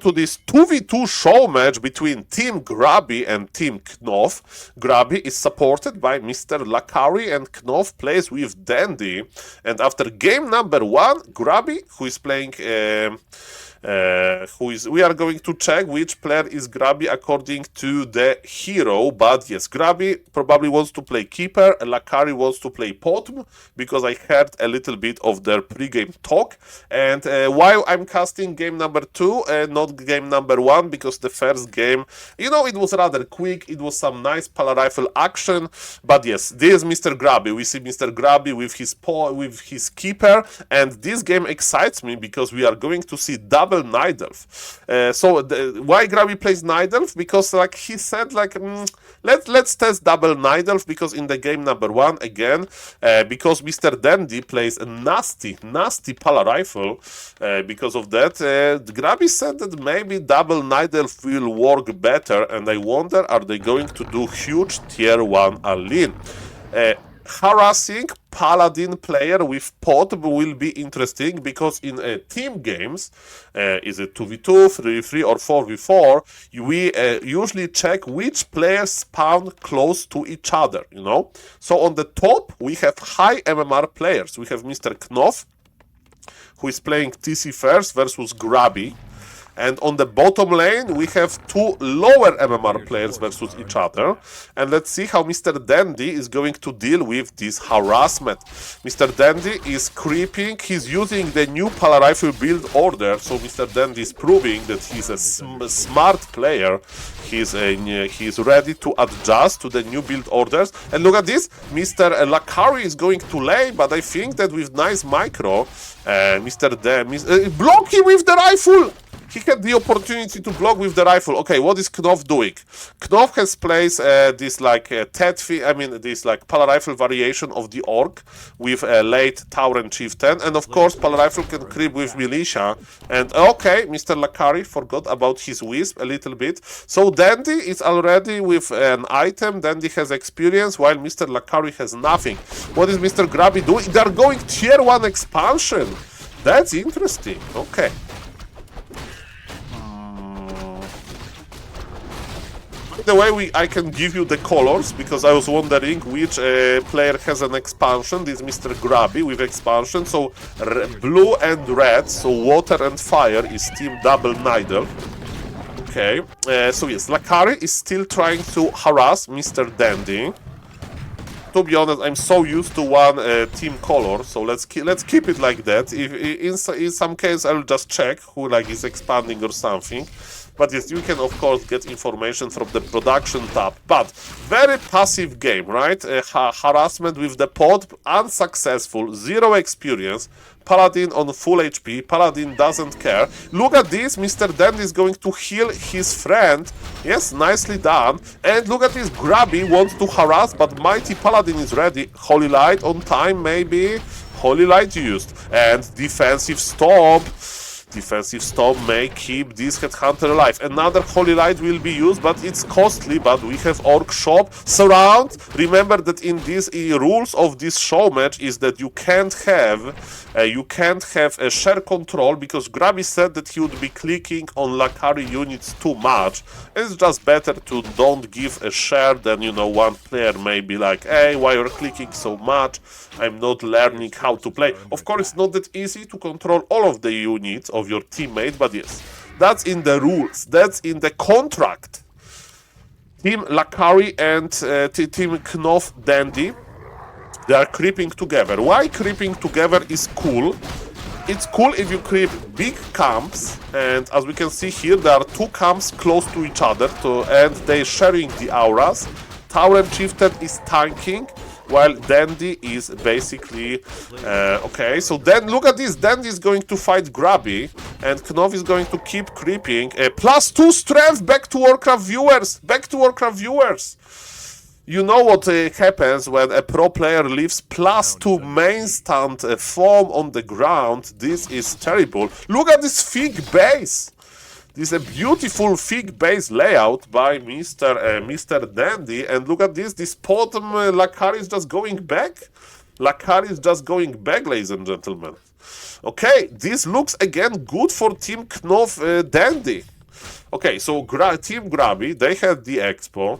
to this 2v2 show match between Team Grubby and Team Knoff. Grubby is supported by Mr. Lacari and Knoff plays with Dendi. And after game number 1, Grubby, who is playing... we are going to check which player is Grubby according to the hero, but yes, Grubby probably wants to play keeper, Lacari wants to play Potm, because I heard a little bit of their pre-game talk. And while I'm casting game number 2 and not game number 1, because the first game, you know, it was rather quick, it was some nice pala rifle action, but yes, this is Mr. Grubby. We see Mr. Grubby with his keeper, and this game excites me because we are going to see double Night Elf. Why Grubby plays Night Elf? Because like he said, like let's test double Night Elf, because in the game number 1 again, because Mr. Dendi plays a nasty pala rifle, because of that, Grubby said that maybe double Night Elf will work better, and I wonder, are they going to do huge tier 1 Alin? Harassing Paladin player with pot will be interesting, because in team games, is it 2v2, 3v3 or 4v4, we usually check which players spawn close to each other, you know? So on the top, we have high MMR players. We have Mr. Knoff, who is playing TC first versus Grubby. And on the bottom lane, we have 2 lower MMR players versus each other. And let's see how Mr. Dendi is going to deal with this harassment. Mr. Dendi is creeping. He's using the new pala rifle build order. So Mr. Dendi is proving that he's a smart player. He's ready to adjust to the new build orders. And look at this. Mr. Lacari is going to lay, but I think that with nice micro, Mr. Dendi... block him with the rifle! He had the opportunity to block with the rifle. Okay, what is Knoff doing? Knoff has placed this like this like pala rifle variation of the orc with a late Tauren chieftain, and of course pala rifle can creep with militia. And okay, Mr. Lacari forgot about his wisp a little bit. So Dendi is already with an item. Dendi has experience, while Mr. Lacari has nothing. What is Mr. Grubby doing? They are going tier 1 expansion. That's interesting. Okay. The way I can give you the colors, because I was wondering which player has an expansion. This is Mr. Grubby with expansion. So blue and red, so water and fire is team double Night Elf. Okay, so yes, Lacari is still trying to harass Mr. Dendi. To be honest, I'm so used to one team color, so let's keep it like that. If in some case I'll just check who like is expanding or something. But yes, you can of course get information from the production tab. But very passive game, right? Harassment with the pod, unsuccessful, 0 experience. Paladin on full HP. Paladin doesn't care. Look at this. Mr. Dendi is going to heal his friend. Yes, nicely done. And look at this. Grubby wants to harass, but Mighty Paladin is ready. Holy Light on time, maybe. Holy Light used. And defensive stop. Defensive Storm may keep this Headhunter alive. Another Holy Light will be used, but it's costly. But we have Orc Shop. Surround. Remember that in these rules of this show match is that you can't have a share control, because Grubby said that he would be clicking on Lacari units too much. It's just better to don't give a share than, you know, one player may be like, hey, why you're clicking so much? I'm not learning how to play. Of course, it's not that easy to control all of the units of your teammate, but yes, that's in the rules, that's in the contract. Team Lacari and Team Knoff Dendi, they are creeping together. Why creeping together is cool? It's cool if you creep big camps, and as we can see here, there are 2 camps close to each other, and they're sharing the auras. Tauren Chieftain is tanking, while Dendi is basically... okay, so then look at this. Dendi is going to fight Grubby, and Knoff is going to keep creeping. +2 strength, back to Warcraft viewers! Back to Warcraft viewers! You know what happens when a pro player leaves +2 main stand form on the ground. This is terrible. Look at this fig base! This is a beautiful fig base layout by Mr. Dendi, and look at this bottom Lacari is just going back. Lacari is just going back, ladies and gentlemen. Okay, this looks again good for Team Knoff Dendi. Okay, so Team Grubby, they had the Expo.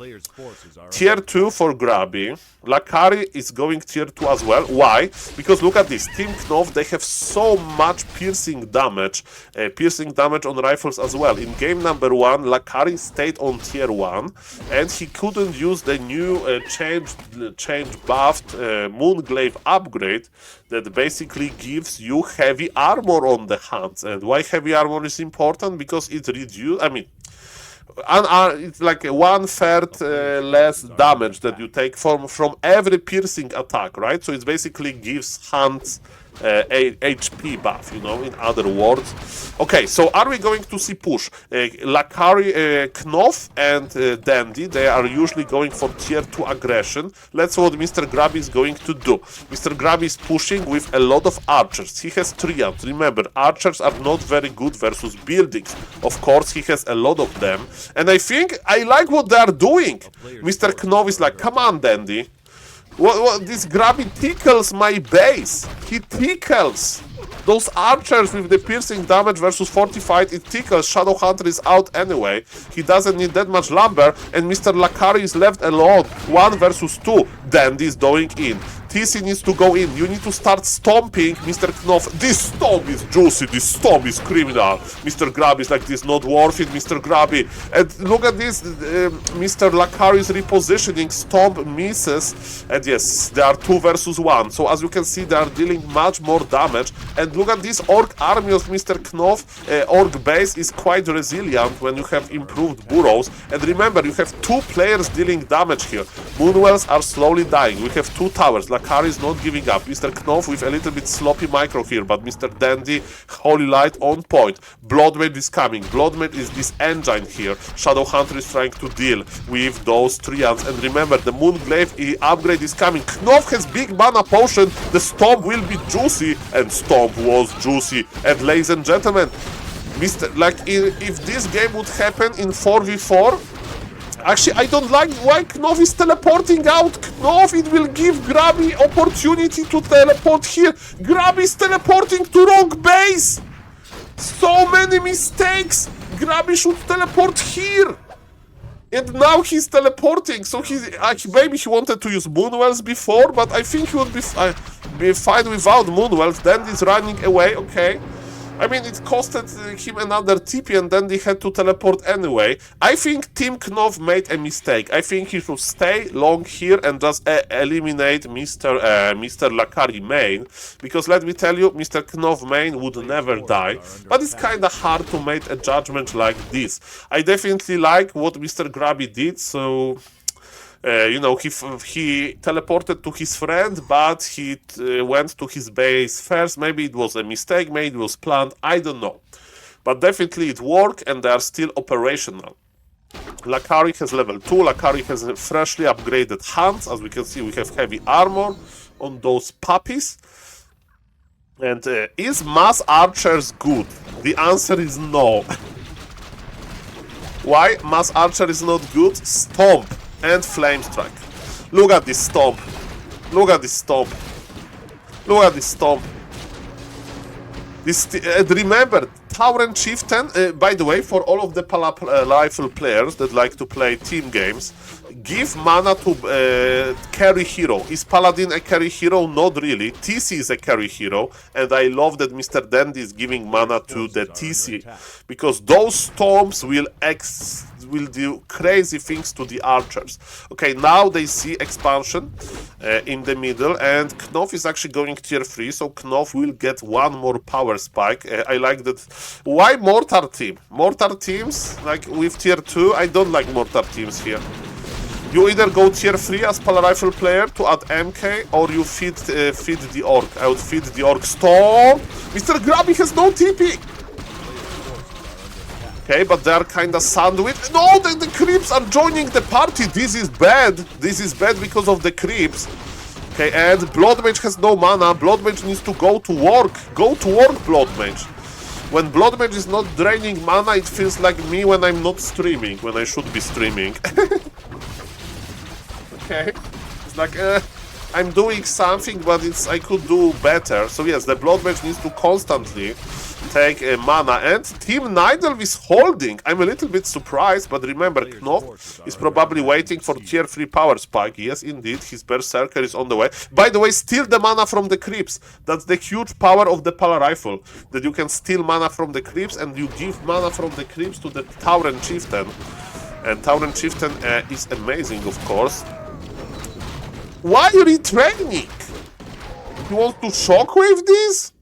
Tier 2 for Grubby. Lacari is going tier 2 as well. Why? Because look at this. Team Knoff, they have so much piercing damage on rifles as well. In game number 1, Lacari stayed on tier 1 and he couldn't use the new change buffed Moonglaive upgrade that basically gives you heavy armor on the hands. And why heavy armor is important? Because it reduces, I mean, it's like 1/3 less damage that you take from every piercing attack, right? So it basically gives hands a HP buff, you know, in other words. Okay, so are we going to see push? Lacari, Knoff and Dendi, they are usually going for tier 2 aggression. Let's see what Mr. Grubby is going to do. Mr. Grubby is pushing with a lot of archers. He has triumphs. Remember, archers are not very good versus buildings. Of course, he has a lot of them. And I think I like what they are doing. Mr. Knoff is like, come on, Dendi. What, this Grubby tickles my base. He tickles. Those archers with the piercing damage versus fortified, it tickles. Shadowhunter is out anyway. He doesn't need that much lumber. And Mr. Lacari is left alone. 1 versus 2. Dendi is going in. TC needs to go in. You need to start stomping, Mr. Knoff. This stomp is juicy. This stomp is criminal. Mr. Grubby is like, this not worth it, Mr. Grubby. And look at this. Mr. Lacari is repositioning. Stomp misses. And yes, they are 2 versus 1. So as you can see, they are dealing much more damage. And look at this orc army of Mr. Knoff. Orc base is quite resilient when you have improved burrows. And remember, you have 2 players dealing damage here. Moonwells are slowly dying. We have 2 towers. Lacari is not giving up. Mr. Knoff with a little bit sloppy micro here, but Mr. Dendi, Holy Light on point. Bloodmage is coming. Bloodmage is this engine here. Shadowhunter is trying to deal with those trians. And remember, the Moonglaive upgrade is coming. Knoff has big mana potion. The Stomp will be juicy. And Stomp was juicy. And ladies and gentlemen, if this game would happen in 4v4, actually, I don't like why Knoff is teleporting out. Knoff, it will give Grubby opportunity to teleport here. Grubby is teleporting to wrong base. So many mistakes. Grubby should teleport here. And now he's teleporting. So maybe he wanted to use Moonwells before, but I think he would be fine without Moonwells. Then he's running away, okay. I mean, it costed him another TP and then they had to teleport anyway. I think Team Knoff made a mistake. I think he should stay long here and just eliminate Mr. Lacari main. Because let me tell you, Mr. Knoff main would never die. But it's kind of hard to make a judgment like this. I definitely like what Mr. Grubby did, so... you know, he teleported to his friend, but he went to his base first. Maybe it was a mistake, maybe it was planned, I don't know. But definitely it worked and they are still operational. Lacari has level 2, Lacari has freshly upgraded hands. As we can see, we have heavy armor on those puppies. And is mass archers good? The answer is no. Why mass archer is not good? Stomp and flame strike. Look at this stomp. Look at this stomp. Look at this stomp. Remember, Tauren Chieftain, by the way, for all of the rifle players that like to play team games, give mana to carry hero. Is Paladin a carry hero? Not really. TC is a carry hero, and I love that Mr. Dendi is giving mana to the TC, because those storms will do crazy things to the archers. Okay, now they see expansion in the middle, and Knoff is actually going tier 3, so Knoff will get 1 more power spike. I like that. Why mortar team? Mortar teams, like with tier 2, I don't like mortar teams here. You either go tier 3 as Pala Rifle player to add MK, or you feed the Orc. I would feed the Orc. Stop! Mr. Grubby has no TP! Okay, but they're kinda sandwiched. No, the creeps are joining the party. This is bad. This is bad because of the creeps. Okay, and Bloodmage has no mana. Bloodmage needs to go to work. Go to work, Bloodmage. When Bloodmage is not draining mana, it feels like me when I'm not streaming, when I should be streaming. Okay, it's like, I'm doing something, but I could do better. So yes, the Blood Mage needs to constantly take mana, and Team Nidal is holding. I'm a little bit surprised, but remember, Knoff is probably waiting for tier 3 power spike. Yes, indeed, his Berserker is on the way. By the way, steal the mana from the creeps. That's the huge power of the Pala Rifle, that you can steal mana from the creeps, and you give mana from the creeps to the Tauren Chieftain. And Tauren Chieftain is amazing, of course. Why retraining? You want to shockwave this?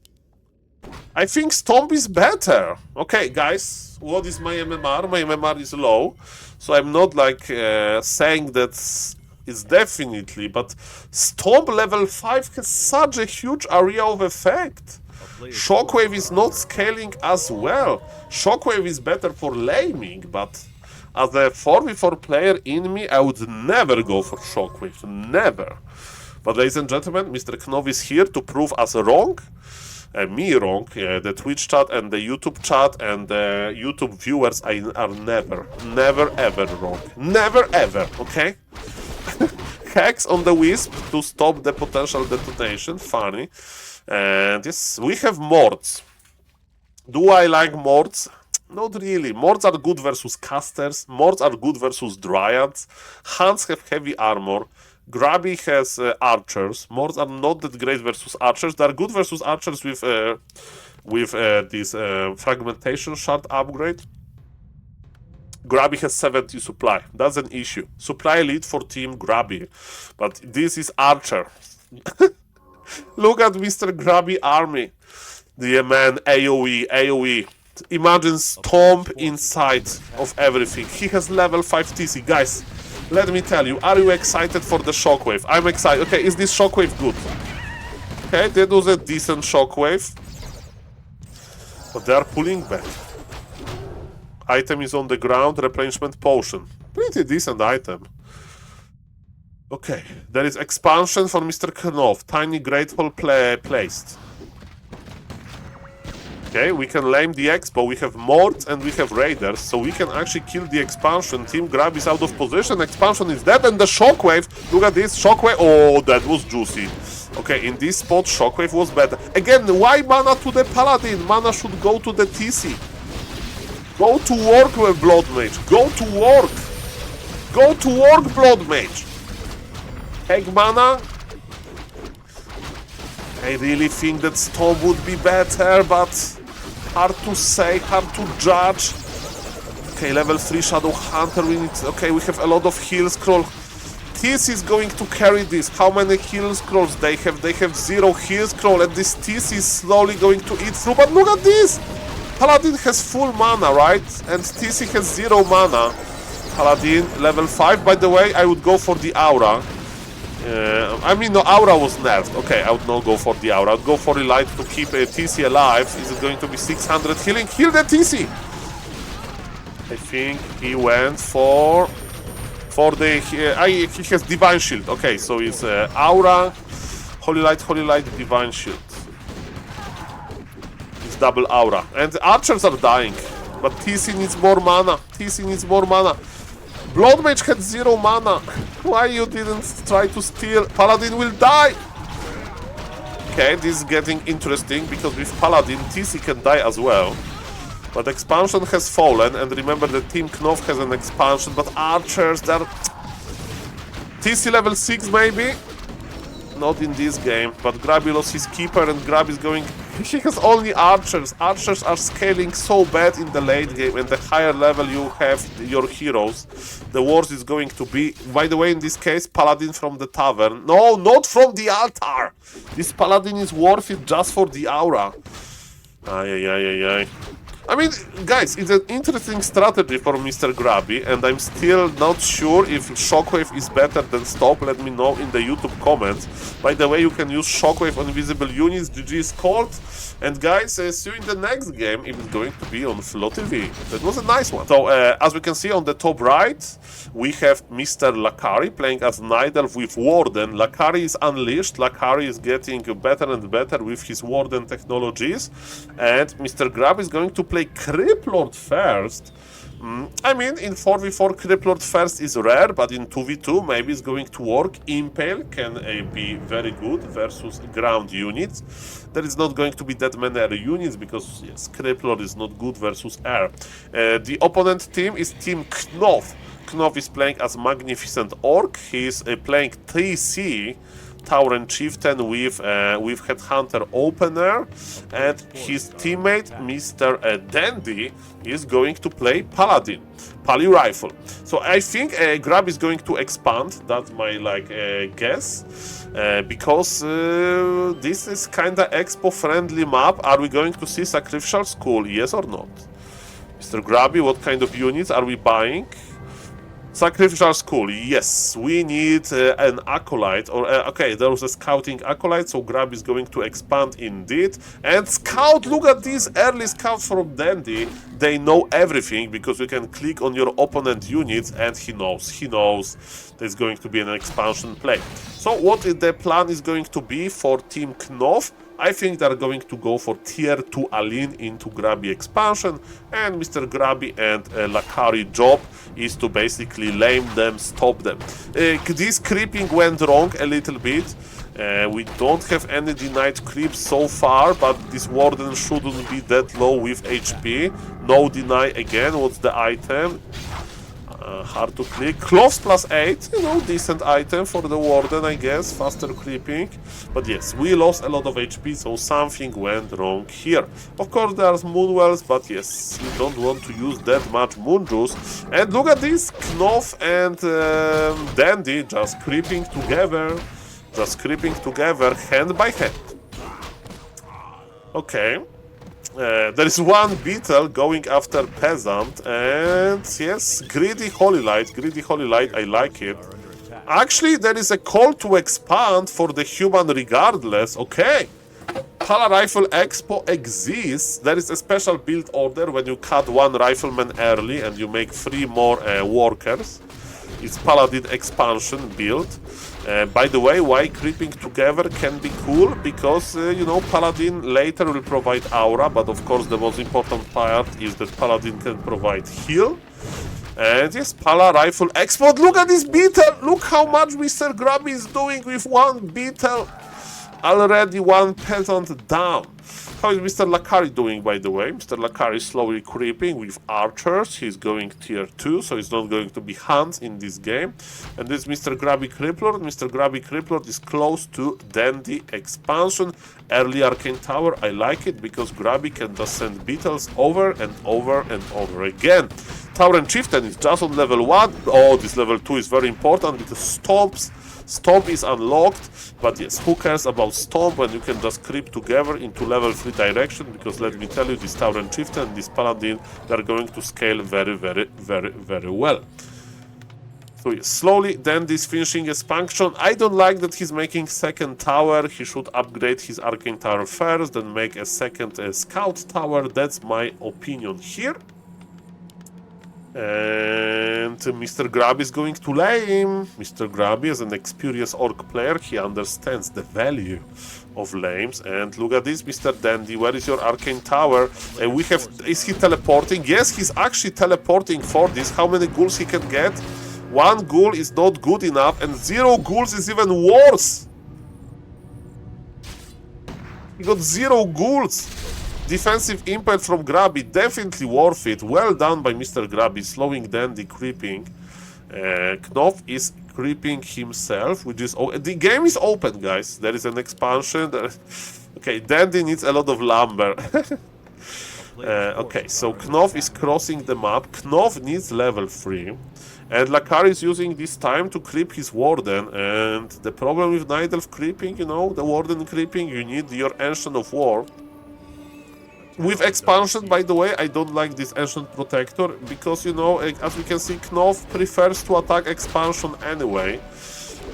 I think Stomp is better. Okay, guys, what is my MMR? My MMR is low, so I'm not like saying that it's definitely, but Stomp level 5 has such a huge area of effect. Shockwave is not scaling as well. Shockwave is better for laming, but as a 4v4 player in me, I would never go for Shockwave, never. But ladies and gentlemen, Mr. Knoff is here to prove us wrong. Me wrong, the Twitch chat and the YouTube chat and the YouTube viewers are never ever wrong. Never ever, okay? Hex on the Wisp to stop the potential detonation, funny. And yes, we have Mords. Do I like Mords? Not really. Mords are good versus casters, Mords are good versus dryads, Hunts have heavy armor, Grubby has archers. Mords are not that great versus archers. They are good versus archers with this fragmentation shard upgrade. Grubby has 70 supply. That's an issue. Supply lead for team Grubby. But this is archer. Look at Mr. Grubby army. The man AoE. Imagine Stomp inside of everything. He has level 5 TC. Guys, let me tell you, are you excited for the Shockwave? I'm excited. Okay, is this Shockwave good? Okay, that was a decent Shockwave. But they are pulling back. Item is on the ground, replenishment potion. Pretty decent item. Okay, there is expansion for Mr. Knoff. Tiny Great Hall placed. Okay, we can lame the expo, we have Mords and we have Raiders, so we can actually kill the expansion. Team Grab is out of position, expansion is dead, and the Shockwave, look at this, Shockwave, oh, that was juicy. Okay, in this spot, Shockwave was better. Again, why mana to the Paladin? Mana should go to the TC. Go to work with Blood Mage, go to work. Go to work, Blood Mage. Take mana. I really think that Storm would be better, but hard to say, hard to judge. Okay, level 3 Shadow Hunter, we need... Okay, we have a lot of heal scroll. TC is going to carry this. How many heal scrolls they have? They have 0 heal scroll, and this TC is slowly going to eat through. But look at this! Paladin has full mana, right? And TC has 0 mana. Paladin, level 5. By the way, I would go for the Aura. I mean, no, Aura was nerfed. Okay, I would not go for the Aura. I would go for Relight to keep TC alive. Is it going to be 600 healing? Heal the TC! I think he went for the... he has Divine Shield. Okay, so it's Aura, Holy Light, Divine Shield. It's double Aura. And the archers are dying. But TC needs more mana. TC needs more mana. Blood Mage had 0 mana. Why you didn't try to steal? Paladin will die! Okay, this is getting interesting, because with Paladin, TC can die as well. But expansion has fallen, and remember that Team Knoff has an expansion, but archers, they're... TC level 6 maybe? Not in this game, but Grubby lost his keeper, and Grubby is going... He has only archers. Archers are scaling so bad in the late game, and the higher level you have your heroes, the worse it's going to be. By the way, in this case, Paladin from the tavern. No, not from the altar! This Paladin is worth it just for the aura. Ay. I mean, guys, it's an interesting strategy for Mr. Grubby, and I'm still not sure if Shockwave is better than Stop. Let me know in the YouTube comments. By the way, you can use Shockwave on invisible units. GG is called. And guys, see you in the next game, if it's going to be on Flow TV. That was a nice one. So, as we can see on the top right, we have Mr. Lacari playing as Nidal with Warden. Lacari is unleashed. Lacari is getting better and better with his Warden technologies. And Mr. Grub is going to play Crypt Lord first. I mean, in 4v4, Criplord first is rare, but in 2v2, maybe it's going to work. Impale can be very good versus ground units. There is not going to be that many air units, because, yes, Criplord is not good versus air. The opponent team is Team Knoff. Knoff is playing as Magnificent Orc. He is playing TC, Tauren Chieftain with Headhunter Opener, and his teammate, Mr. Dendi, is going to play Paladin, Pali Rifle. So I think Grub is going to expand, that's my guess, because this is kinda expo-friendly map. Are we going to see Sacrificial Skull, yes or not? Mr. Grubby, what kind of units are we buying? Sacrificial Skull, yes, we need an Acolyte, or okay, there was a Scouting Acolyte, so Grub is going to expand indeed. And Scout, look at these early Scouts from Dendi, they know everything, because you can click on your opponent units and he knows there's going to be an expansion play. So what the plan is going to be for Team Knoff? I think they're going to go for tier 2 Aline into Grubby expansion, and Mr. Grubby and Lacari job is to basically lame them, stop them. This creeping went wrong a little bit. We don't have any denied creeps so far, but this warden shouldn't be that low with HP. No deny again, what's the item? Hard to click. Cloves plus 8, you know, decent item for the warden, I guess. Faster creeping. But yes, we lost a lot of HP, so something went wrong here. Of course, there's moonwells, but yes, you don't want to use that much moon juice. And look at this, Knoff and Dendi just creeping together. Hand by hand. Okay. There is one beetle going after peasant, and yes, greedy holy light, I like it. Actually, there is a call to expand for the human regardless. Okay, Pala Rifle Expo exists. There is a special build order when you cut one rifleman early and you make 3 more workers. It's Paladin expansion build. By the way, why creeping together can be cool? Because, you know, Paladin later will provide aura, but of course the most important part is that Paladin can provide heal. And yes, Pala Rifle Export. Look at this beetle! Look how much Mr. Grubby is doing with one beetle. Already one peasant down. How is Mr. Lacari doing, by the way? Mr. Lacari is slowly creeping with archers. He's going tier 2, so he's not going to be hunts in this game. And this Mr. Grubby Criplord. Mr. Grubby Criplord is close to Dendi expansion. Early Arcane Tower, I like it, because Grubby can just send beetles over and over and over again. Tauren Chieftain is just on level 1. Oh, this level 2 is very important, because Stomp is unlocked, but yes, who cares about Stomp when you can just creep together into level 3 direction, because let me tell you, this Tauren Chieftain and this Paladin, they're going to scale very, very, very, very well. So yes, slowly, Dendi is finishing expansion. I don't like that he's making second tower. He should upgrade his Arcane Tower first, then make a second Scout Tower. That's my opinion here. And Mr. Grubby is going to lame. Mr. Grubby is an experienced orc player. He understands the value of lames. And look at this, Mr. Dendi. Where is your Arcane Tower? We have... Is he teleporting? Yes, he's actually teleporting for this. How many ghouls he can get? 1 ghoul is not good enough, and 0 ghouls is even worse. He got 0 ghouls. Defensive impact from Grubby, definitely worth it. Well done by Mr. Grubby, slowing Dendi creeping. Knoff is creeping himself, which is... Oh, the game is open, guys. There is an expansion. Okay, Dendi needs a lot of lumber. Okay, so Knoff is crossing the map. Knoff needs level 3. And Lacari is using this time to creep his warden. And the problem with Night Elf creeping, you know, the warden creeping, you need your Ancient of War. With expansion, by the way, I don't like this Ancient Protector, because, you know, as we can see, Knoff prefers to attack expansion anyway.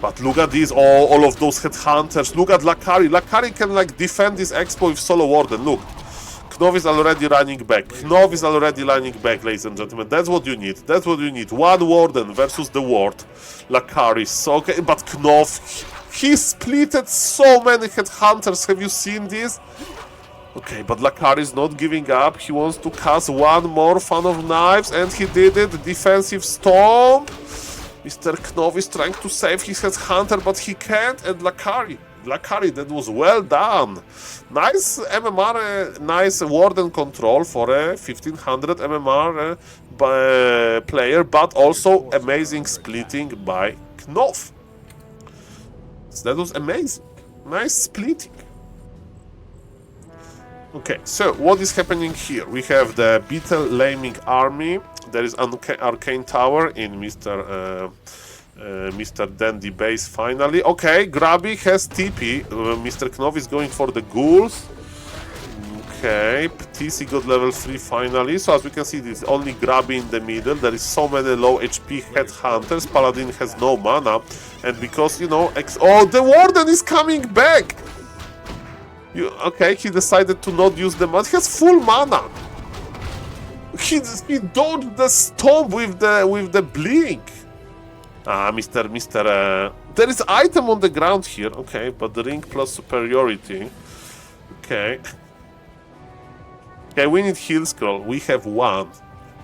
But look at these, oh, all of those headhunters. Look at Lacari. Lacari can, like, defend this expo with solo warden. Look, Knoff is already running back. Knoff is already running back, ladies and gentlemen. That's what you need. That's what you need. One warden versus the ward. Lacari. So, okay, but Knoff, he splitted so many headhunters. Have you seen this? Okay, but Lacari is not giving up. He wants to cast one more Fan of Knives, and he did it. Defensive Stomp. Mr. Knoff is trying to save his Hunter, but he can't. And Lacari, that was well done. Nice MMR, nice Warden control for a 1500 MMR player, but also amazing splitting by Knoff. So that was amazing. Nice splitting. Okay, so what is happening here? We have the Beetle Laming Army. There is an Arcane Tower in Mr. Dendi base finally. Okay, Grubby has TP. Mr. Knoff is going for the ghouls. Okay, TC got level 3 finally. So as we can see, there's only Grubby in the middle. There is so many low HP headhunters. Paladin has no mana. And because, you know... oh, the Warden is coming back! Okay, he decided to not use the mana. He has full mana. He dodged the stomp with the blink. Ah, there is item on the ground here. Okay, but the ring plus superiority. Okay. Okay, we need heal scroll. We have one.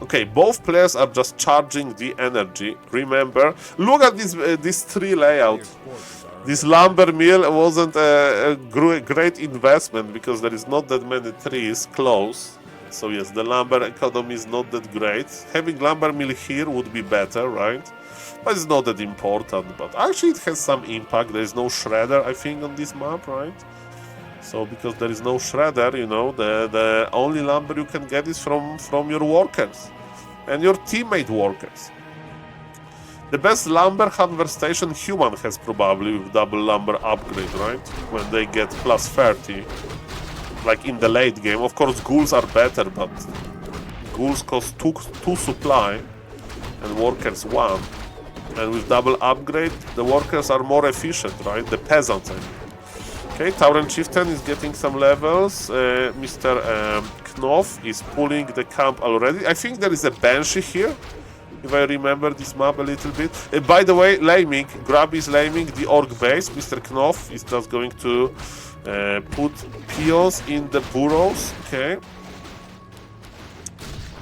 Okay, both players are just charging the energy. Remember, look at this tree layout. This lumber mill wasn't a great investment because there is not that many trees close. So yes, the lumber economy is not that great. Having lumber mill here would be better, right? But it's not that important. But actually it has some impact. There is no shredder, I think, on this map, right? So because there is no shredder, you know, the only lumber you can get is from your workers and your teammate workers. The best lumber conversation human has probably with double lumber upgrade, right? When they get plus 30, like in the late game. Of course, ghouls are better, but ghouls cost 2 supply and workers 1. And with double upgrade, the workers are more efficient, right? The peasants, I mean. Okay, Tauren Chieftain is getting some levels. Mr. Knoff is pulling the camp already. I think there is a Banshee here, if I remember this map a little bit. By the way, laming, Grubby is laming the orc base. Mr. Knoff is just going to put peons in the burrows, okay.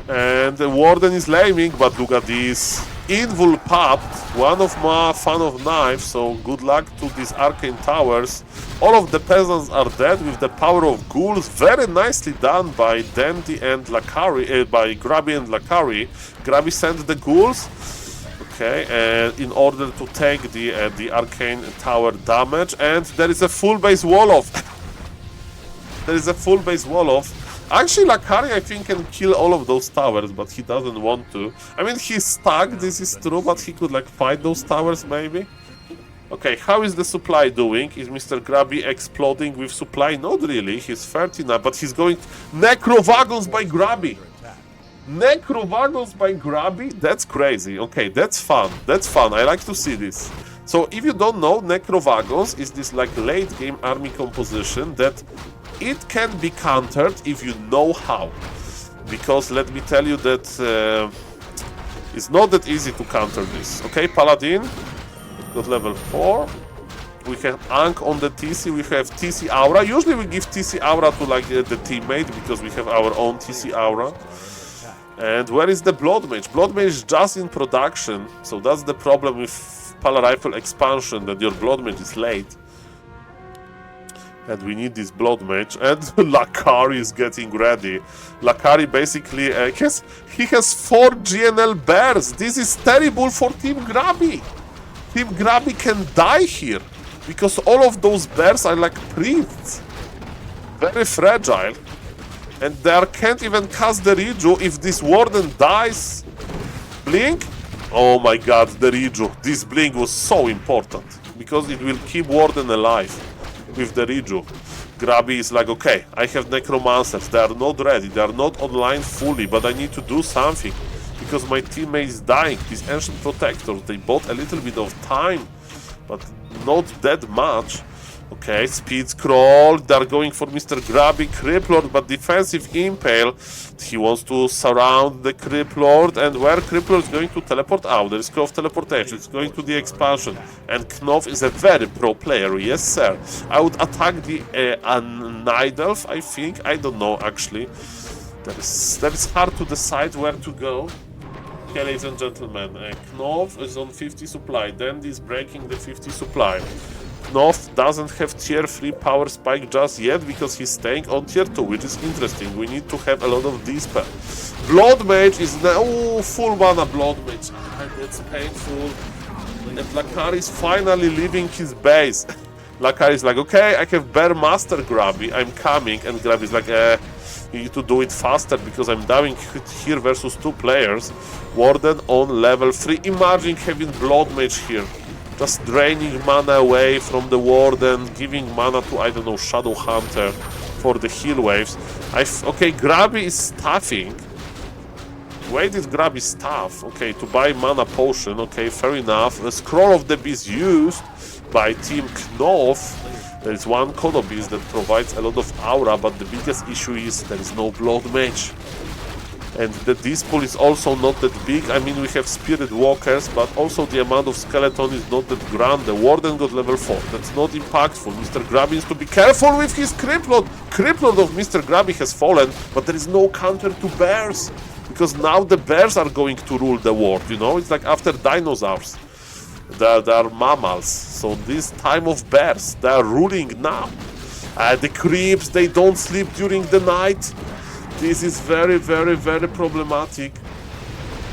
And the Warden is laming, but look at this. Invul popped, one of my Fan of Knives, so good luck to these Arcane Towers. All of the peasants are dead with the power of ghouls. Very nicely done by Dendi and Lacari, by Grubby and Lacari. Grubby sent the ghouls, okay, and in order to take the Arcane Tower damage. And there is a full base wall-off. There is a full base wall-off. Actually, Lacari, I think, can kill all of those towers, but he doesn't want to. I mean, he's stuck, this is true, but he could, like, fight those towers, maybe? Okay, how is the supply doing? Is Mr. Grubby exploding with supply? Not really, he's 39, but he's going... Necro-Wagons by Grubby! Necro-Wagons by Grubby? That's crazy. Okay, that's fun. That's fun. I like to see this. So, if you don't know, Necro-Wagons is this, like, late-game army composition that... it can be countered if you know how, because let me tell you that it's not that easy to counter this. Okay, Paladin got level 4. We have Ankh on the TC, we have TC Aura. Usually we give TC Aura to like the teammate because we have our own TC Aura. And where is the Blood Mage? Blood Mage is just in production, so that's the problem with Pala Rifle expansion, that your Blood Mage is late. And we need this Blood Mage, and Lacari is getting ready. Lacari basically he has 4 GNL bears. This is terrible for Team Grubby. Team Grubby can die here, because all of those bears are like priests. Very fragile. And they can't even cast the Reju if this Warden dies. Blink? Oh my god, the Reju. This blink was so important, because it will keep Warden alive. With the Reju. Grubby is like, okay, I have Necromancers, they are not ready, they are not online fully, but I need to do something, because my teammate is dying. These Ancient Protectors, they bought a little bit of time, but not that much. Okay, speed scroll. They're going for Mr. Grubby, Criplord, but defensive impale. He wants to surround the Criplord, and where Criplord is going to teleport out. There is Crow of teleportation. It's going to the expansion, and Knoff is a very pro player. Yes, sir. I would attack the Nidelf. I think. I don't know actually. That is hard to decide where to go. Okay, ladies and gentlemen, Knoff is on 50 supply. Dendi is breaking the 50 supply. Knoff doesn't have tier 3 power spike just yet because he's staying on tier 2, which is interesting. We need to have a lot of dispel. Blood Mage is now full mana Blood Mage. That's painful. And Lacari is finally leaving his base. Lacari is like, okay, I have Bear Master Grubby, I'm coming, and Grubby is like, you need to do it faster because I'm dying here versus 2 players. Warden on level 3. Imagine having Blood Mage here. Just draining mana away from the Warden, giving mana to, I don't know, Shadow Hunter for the heal waves. Okay, Grubby is staffing. Why did Grubby staff? Okay, to buy mana potion. Okay, fair enough. The Scroll of the Beast used by Team Knoff. There is one Kodo Beast that provides a lot of aura, but the biggest issue is there is no Blood Mage. And the dispool is also not that big. I mean, we have Spirit Walkers, but also the amount of skeleton is not that grand. The Warden got level 4. That's not impactful. Mr. Grubby needs to be careful with his Criplord. Criplord of Mr. Grubby has fallen, but there is no counter to bears. Because now the bears are going to rule the world, you know? It's like after dinosaurs. They are mammals. So this time of bears, they are ruling now. The creeps, they don't sleep during the night. This is very, very, very problematic.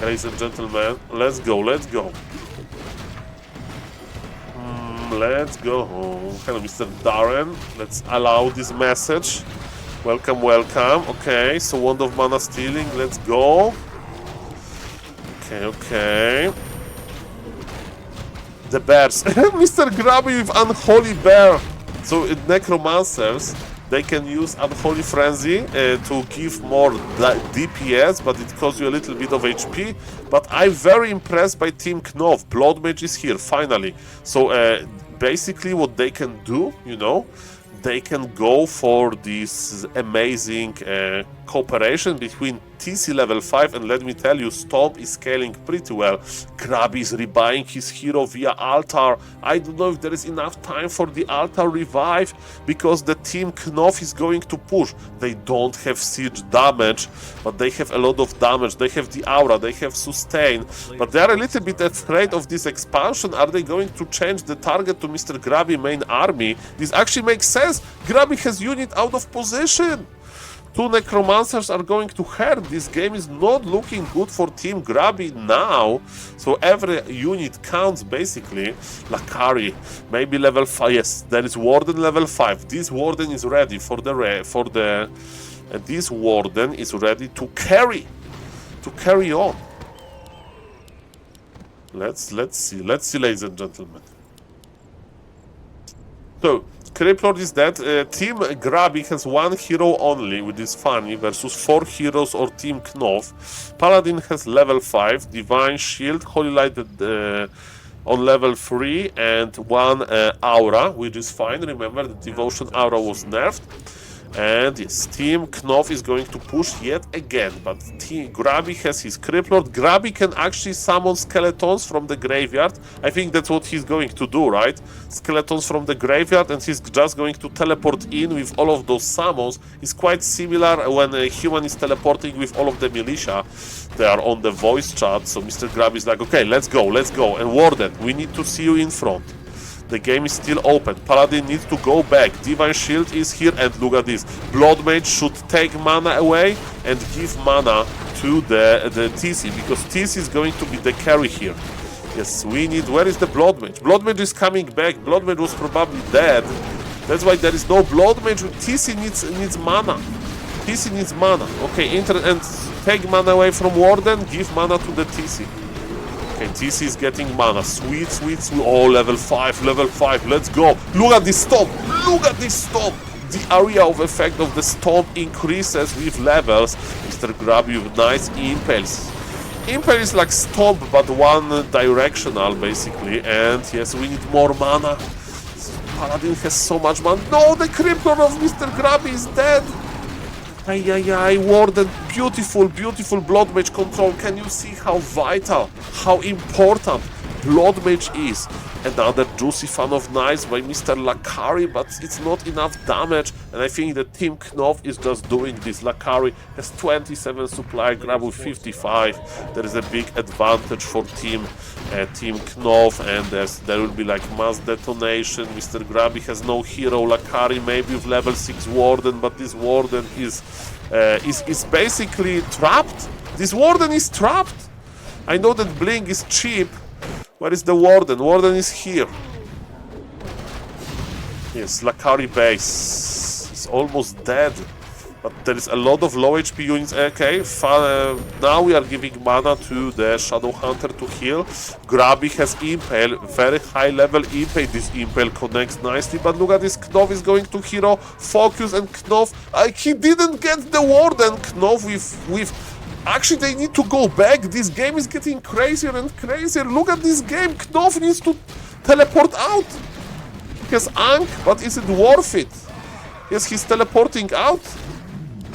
Ladies and gentlemen, let's go, let's go. Let's go. Hello, Mr. Darren. Let's allow this message. Welcome, welcome. Okay, so Wand of Mana Stealing, let's go. Okay, okay. The bears. Mr. Grubby with Unholy Bear. So, Necromancers, they can use Unholy Frenzy to give more DPS, but it costs you a little bit of HP. But I'm very impressed by Team Knoff. Blood Mage is here, finally. So basically what they can do, you know, they can go for this amazing cooperation between TC level 5, and let me tell you, Stomp is scaling pretty well. Grubby is rebuying his hero via altar. I don't know if there is enough time for the altar revive, because the team Knoff is going to push. They don't have siege damage, but they have a lot of damage. They have the aura, they have sustain, but they are a little bit afraid of this expansion. Are they going to change the target to Mr. Grubby main army? This actually makes sense. Grubby has unit out of position. 2 Necromancers are going to hurt. This game is not looking good for Team Grubby now. So every unit counts basically. Lacari, maybe level 5. Yes, there is Warden level 5. This Warden is ready for the this Warden is ready to carry on. Let's see, ladies and gentlemen. So Criplord is dead. Team Grubby has 1 hero only, which is funny, versus 4 heroes or Team Knoff. Paladin has level 5, Divine Shield, Holy Light on level 3, and 1 aura, which is fine. Remember, the Devotion aura was nerfed. And yes, Team Knoff is going to push yet again, but Team Grubby has his Criplord. Grubby can actually summon skeletons from the graveyard. I think that's what he's going to do, right? Skeletons from the graveyard, and he's just going to teleport in with all of those summons. It's quite similar when a human is teleporting with all of the militia. They are on the voice chat, so Mr. Grubby is like, okay, let's go. And Warden, we need to see you in front. The game is still open. Paladin needs to go back. Divine Shield is here, and look at this. Blood Mage should take mana away and give mana to the TC, because TC is going to be the carry here. Yes, we need... Where is the Blood Mage? Blood Mage is coming back. Blood Mage was probably dead. That's why there is no Blood Mage. TC needs mana. TC needs mana. Okay, and take mana away from Warden, give mana to the TC. Okay, TC is getting mana. Sweet. Oh, level 5, let's go. Look at this Stomp. The area of effect of the Stomp increases with levels. Mr. Grubby with nice impales. Impale is like Stomp, but one directional, basically. And yes, we need more mana. Paladin has so much mana. No, the Crippler of Mr. Grubby is dead. Ay, Warden, beautiful, beautiful Blood Mage control. Can you see how vital, how important Blood Mage is? Another juicy fan of Knives by Mr. Lacari, but it's not enough damage, and I think the Team Knoff is just doing this. Lacari has 27 supply, Grubby with 55. There is a big advantage for Team Knoff, and there will be like mass detonation. Mr. Grubby has no hero. Lacari maybe with level 6 Warden, but this Warden is basically trapped. This Warden is trapped. I know that Blink is cheap. Where is the Warden? Warden is here. Yes, Lacari base is almost dead. But there is a lot of low HP units. Okay, now we are giving mana to the Shadow Hunter to heal. Grubby has Impale, very high level Impale. This Impale connects nicely, but look at this. Knoff is going to hero focus, and Knoff, he didn't get the Warden. Knoff with actually, they need to go back. This game is getting crazier and crazier. Look at this game. Knoff needs to teleport out. He has Ankh, but is it worth it? Yes, he's teleporting out.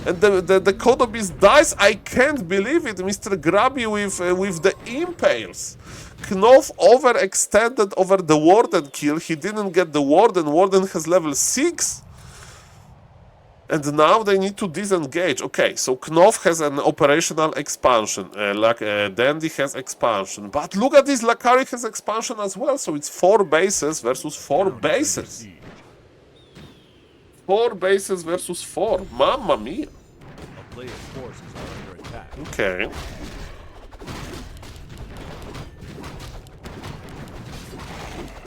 And the Kodo dies. I can't believe it. Mr. Grubby with the Impales. Knoff overextended over the Warden kill. He didn't get the Warden. Warden has level 6. And now they need to disengage. Okay, so Knoff has an operational expansion. Dendi has expansion. But look at this, Lacari has expansion as well. So it's 4 bases versus 4 bases. 4 bases versus 4. Mamma mia. Okay.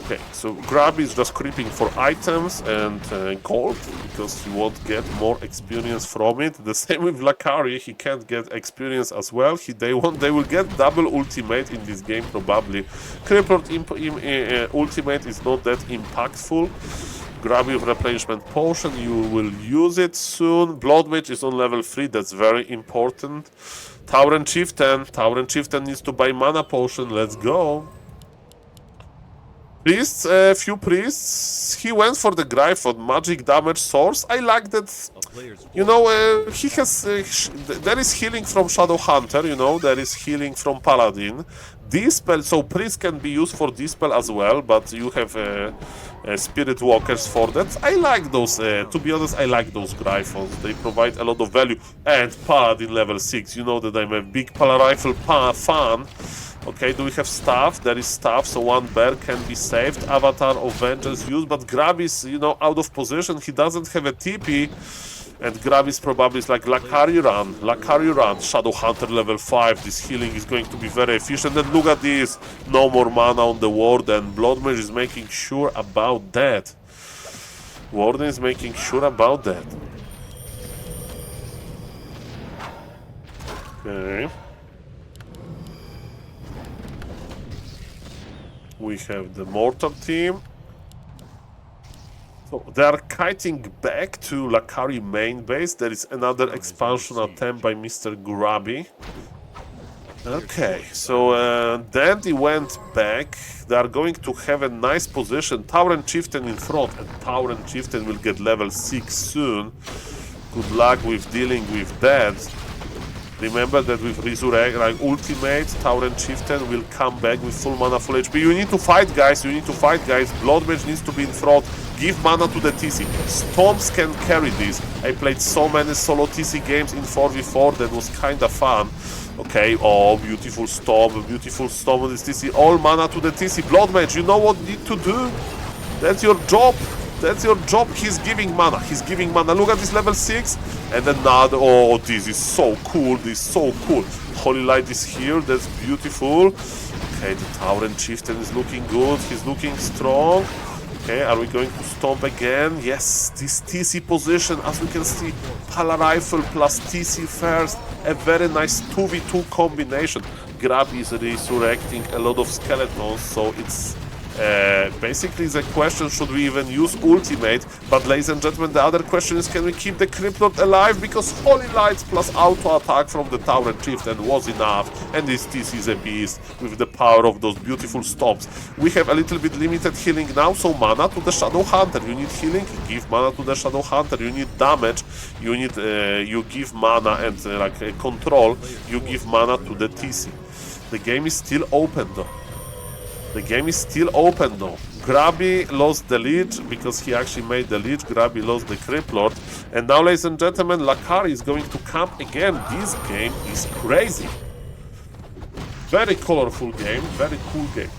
Okay, so Grubby is just creeping for items and gold, because he won't get more experience from it. The same with Lacari, he can't get experience as well. They will get double ultimate in this game probably. Crippler ultimate is not that impactful. Grubby with replenishment potion, you will use it soon. Blood Mage is on level 3, that's very important. Tauren Chieftain needs to buy mana potion, let's go. Priests, few priests, he went for the Gryphon, magic damage source. I like that, you know, he has, there is healing from Shadow Hunter, you know, there is healing from Paladin. Dispel, so priest can be used for Dispel as well, but you have Spirit Walkers for that. I like those, to be honest, I like those Gryphons, they provide a lot of value. And Paladin level 6, you know that I'm a big Pala Rifle fan. Okay, do we have staff? There is staff, so 1 bear can be saved. Avatar of Vengeance used, but Grubby is, you know, out of position. He doesn't have a TP. And Grubby is probably like Lacari run. Shadow Hunter level 5. This healing is going to be very efficient. And look at this. No more mana on the Warden. Blood Mage is making sure about that. Warden is making sure about that. Okay. We have the Mortar team. So they are kiting back to Lacari main base. There is another expansion attempt by Mr. Grubby. Okay, so Dendi went back. They are going to have a nice position. Tauren Chieftain in front, and Tauren Chieftain will get level 6 soon. Good luck with dealing with that. Remember that with Resurrect, like Ultimate, Tauren Chieftain will come back with full mana, full HP. You need to fight, guys. Blood Mage needs to be in front. Give mana to the TC. Stomps can carry this. I played so many solo TC games in 4v4 that was kinda fun. Okay, oh, beautiful Stomp with this TC. All mana to the TC. Blood Mage, you know what you need to do? That's your job. He's giving mana. Look at this level 6. And another. Oh, this is so cool. Holy Light is here. That's beautiful. Okay, the Tauren Chieftain is looking good. He's looking strong. Okay, are we going to stomp again? Yes, this TC position, as we can see, Pala Rifle plus TC first. A very nice 2v2 combination. Grubby is resurrecting a lot of skeletons, so it's Basically, the question, should we even use ultimate? But ladies and gentlemen, the other question is, can we keep the Crypt Lord alive? Because Holy Lights plus auto attack from the Tower Chieftain was enough, and this TC is a beast with the power of those beautiful stops. We have a little bit limited healing now, so mana to the Shadow Hunter. You need healing, give mana to the Shadow Hunter. You need damage, you need you give mana and control, you give mana to the TC. The game is still open though. The game is still open though. Grubby lost the lead because he actually made the lead. Grubby lost the Crypt Lord. And now, ladies and gentlemen, Lacari is going to come again. This game is crazy. Very colorful game, very cool game.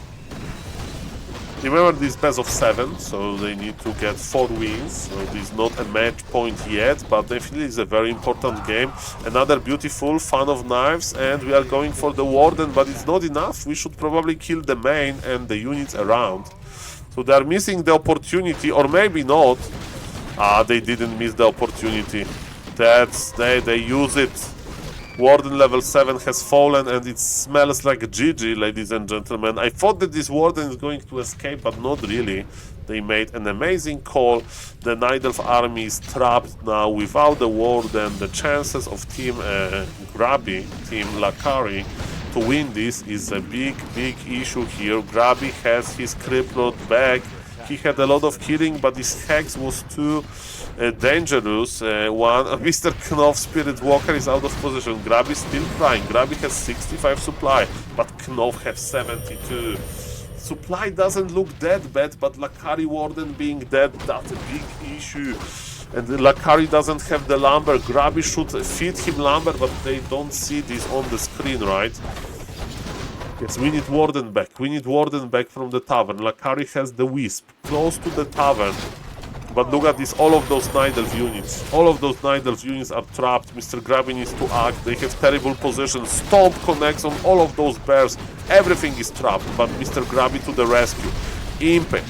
Remember, this best of 7, so they need to get 4 wins. So this is not a match point yet, but definitely it's a very important game. Another beautiful Fan of Knives, and we are going for the Warden, but it's not enough. We should probably kill the main and the units around. So they are missing the opportunity, or maybe not. They didn't miss the opportunity. They use it. Warden level 7 has fallen, and it smells like GG, ladies and gentlemen. I thought that this Warden is going to escape, but not really. They made an amazing call. The Night Elf army is trapped now without the Warden. The chances of Team Grubby, Team Lacari, to win this is a big issue here. Grubby has his Crypt Lord back. He had a lot of killing, but his Hex was too dangerous. Mr. Knoff Spirit Walker is out of position. Grubby is still trying. Grubby has 65 supply, but Knoff has 72. Supply doesn't look that bad, but Lacari Warden being dead, that's a big issue. And Lacari doesn't have the lumber. Grubby should feed him lumber, but they don't see this on the screen, right? Yes, we need Warden back. We need Warden back from the tavern. Lacari has the Wisp close to the tavern. But look at this, all of those Night Elf units. All of those Night Elf units are trapped. Mr. Grubby needs to act. They have terrible position. Stomp connects on all of those bears. Everything is trapped. But Mr. Grubby to the rescue. Impact.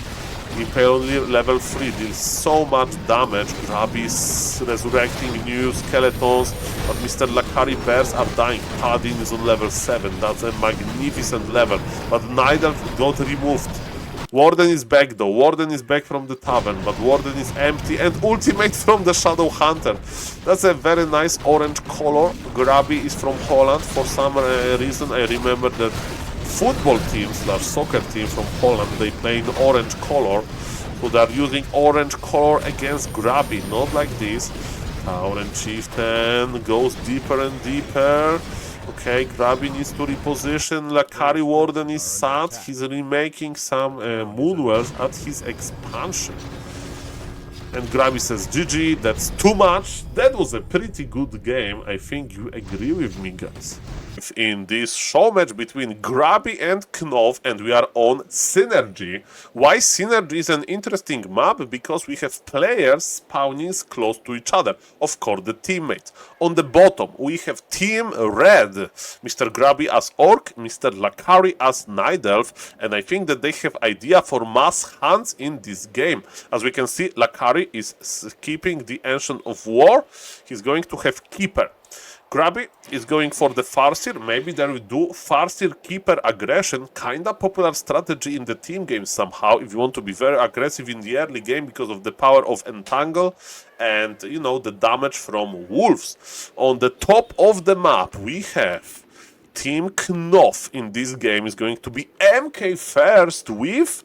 Impact only level 3 deals so much damage. Grubby is resurrecting new skeletons. But Mr. Lacari bears are dying. Paladin is on level 7. That's a magnificent level. But Night Elf got removed. Warden is back though. Warden is back from the tavern, but Warden is empty, and ultimate from the Shadow Hunter. That's a very nice orange color. Grubby is from Holland. For some reason, I remember that football team / soccer team from Holland, they play in orange color. So they are using orange color against Grubby, not like this. Orange Chieftain goes deeper and deeper. Okay, Grubby needs to reposition. Lacari Warden is sad. He's remaking some Moonwells at his expansion. And Grubby says, GG, that's too much. That was a pretty good game. I think you agree with me, guys. In this show match between Grubby and Knoff, and we are on Synergy. Why Synergy is an interesting map? Because we have players spawning close to each other. Of course, the teammates. On the bottom, we have Team Red. Mr. Grubby as Orc, Mr. Lacari as Night Elf, and I think that they have idea for mass hunts in this game. As we can see, Lacari is keeping the Ancient of War. He's going to have Keeper. Grubby is going for the Farseer. Maybe they will do Farseer Keeper aggression. Kinda popular strategy in the team game somehow, if you want to be very aggressive in the early game because of the power of Entangle and, you know, the damage from Wolves. On the top of the map, we have Team Knoff in this game is going to be MK first with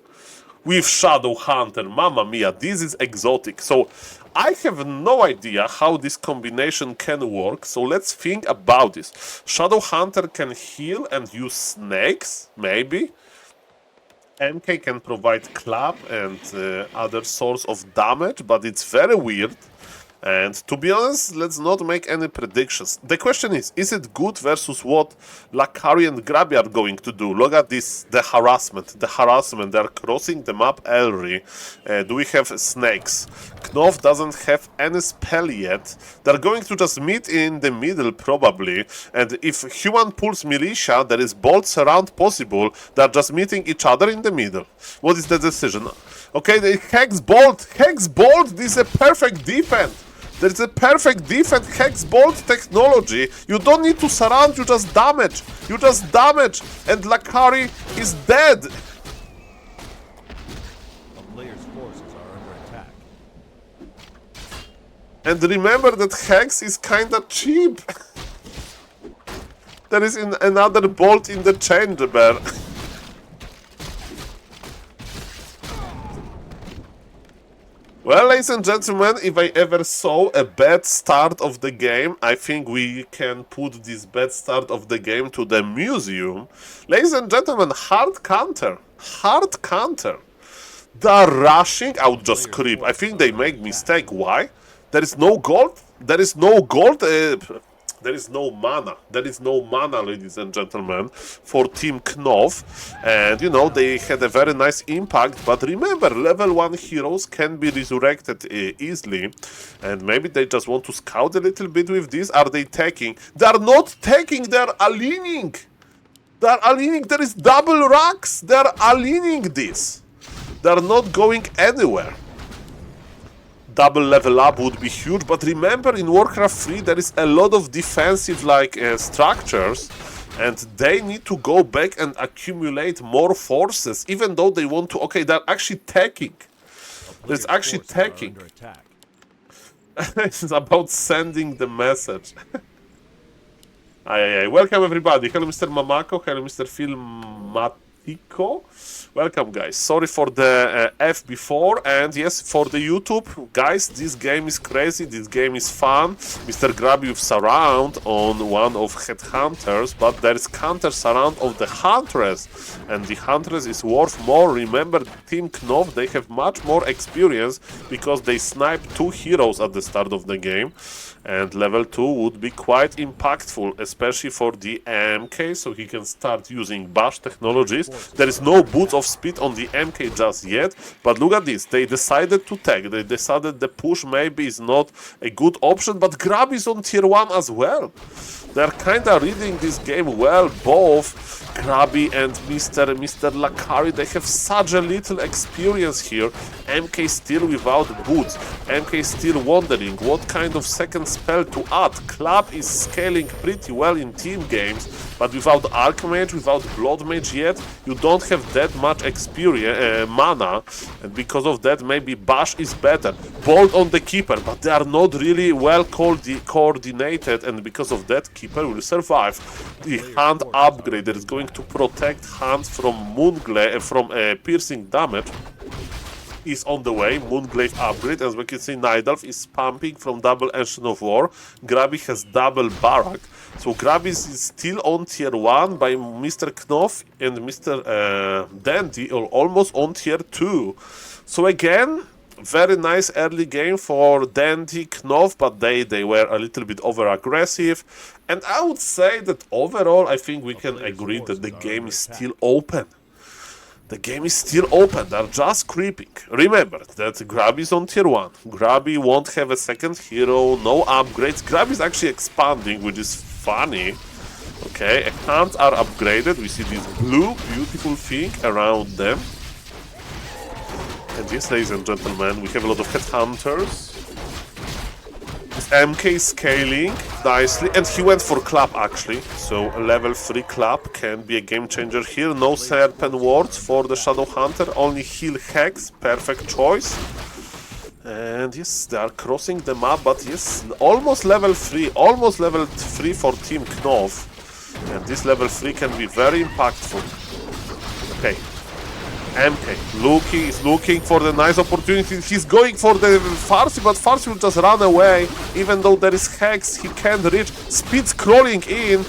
Shadow Hunter. Mamma mia, this is exotic. So I have no idea how this combination can work, so let's think about this. Shadow Hunter can heal and use snakes, maybe. MK can provide clap and other source of damage, but it's very weird. And to be honest, let's not make any predictions. The question is it good versus what Lacari and Grubby are going to do? Look at this, the harassment, they're crossing the map early. Do we have snakes? Knoff doesn't have any spell yet. They're going to just meet in the middle probably. And if human pulls militia, there is bolt surround possible. They're just meeting each other in the middle. What is the decision? Okay, the Hex Bolt, this is a perfect defense. There's a perfect defense, Hex Bolt technology. You don't need to surround, you just damage. And Lacari is dead. And remember that Hex is kinda cheap. There is another bolt in the chamber. Well, ladies and gentlemen, if I ever saw a bad start of the game, I think we can put this bad start of the game to the museum. Ladies and gentlemen, hard counter. Hard counter. They are rushing. I would just creep. I think they make mistake. Why? There is no gold. There is no gold. There is no mana. There is no mana, ladies and gentlemen, for Team Knoff. And, you know, they had a very nice impact. But remember, level 1 heroes can be resurrected easily. And maybe they just want to scout a little bit with this. Are they taking? They are not taking. They are aligning. They are aligning. There is double racks. They are aligning this. They are not going anywhere. Double level up would be huge, but remember in Warcraft 3 there is a lot of defensive structures, and they need to go back and accumulate more forces, even though they want to. Okay, they're actually taking. There's actually taking. It's about sending the message. Welcome everybody. Hello Mr. Mamako, hello Mr. Filmatico. Welcome guys, sorry for the F before, and yes, for the YouTube, guys, this game is crazy, this game is fun. Mr. Grubby with surround on one of Headhunters, but there is counter surround of the Huntress, and the Huntress is worth more. Remember, Team Knoff, they have much more experience because they snipe 2 heroes at the start of the game. And level 2 would be quite impactful, especially for the MK, so he can start using bash technologies. There is no boots of speed on the MK just yet, but look at this, they decided to tag, they decided the push maybe is not a good option, but Grubby is on tier 1 as well. They're kinda reading this game well, both Grubby and Mr. Lacari, they have such a little experience here. MK still without boots, MK still wondering what kind of second spell to add. Club is scaling pretty well in team games, but without Archmage, without Blood Mage yet, you don't have that much experience, mana, and because of that maybe Bash is better. Bolt on the Keeper, but they are not really well coordinated, and because of that Keeper will survive. The Hand upgrade that is going to protect Hand from piercing damage is on the way. Moonglaive upgrade, as we can see, Nidalf is pumping from double Engine of War. Grubby has double Barrack. So Grubby is still on tier 1 by Mr. Knoff, and Mr. Dendi are almost on tier 2. So again, very nice early game for Dendi, Knoff, but they were a little bit over-aggressive. And I would say that overall, I think we can agree that the game is still open. The game is still open, they're just creeping. Remember that Grubby is on tier 1. Grubby won't have a second hero, no upgrades. Grubby is actually expanding, which is funny. Okay, hands are upgraded. We see this blue, beautiful thing around them. And yes, ladies and gentlemen, we have a lot of Headhunters. MK scaling nicely, and he went for Club actually, so a level 3 Club can be a game changer here. No Serpent Wards for the Shadow Hunter, only Heal Hex, perfect choice. And yes, they are crossing the map, but yes, almost level 3 for Team Knoff, and this level 3 can be very impactful. Okay. MK is looking for the nice opportunity. He's going for the Farsi, but Farsi will just run away. Even though there is Hex, he can't reach. Speed scrolling in.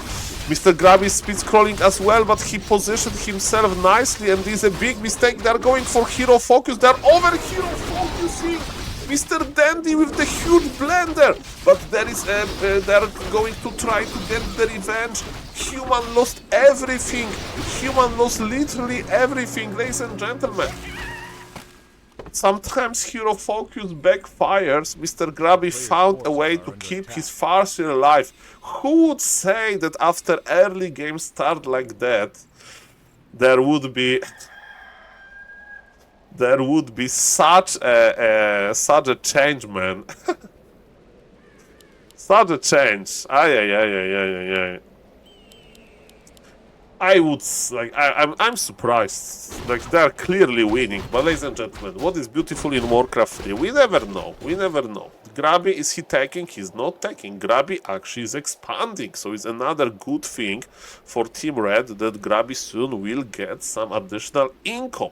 Mr. Grubby is speed scrolling as well, but he positioned himself nicely, and this is a big mistake. They're going for hero focus. They're over hero focusing. Mr. Dendi with the huge blender, but there is they're going to try to get the revenge. Human lost everything. Human lost literally everything, ladies and gentlemen. Sometimes hero focus backfires. Mr. Grubby found a way to keep his Farsi alive. Who would say that after early game start like that, there would be such a change, man. Such a change. I would like I'm surprised. Like they're clearly winning, but ladies and gentlemen, what is beautiful in Warcraft 3? We never know. We never know. Grubby, is he taking? He's not taking. Grubby actually is expanding, so it's another good thing for Team Red that Grubby soon will get some additional income.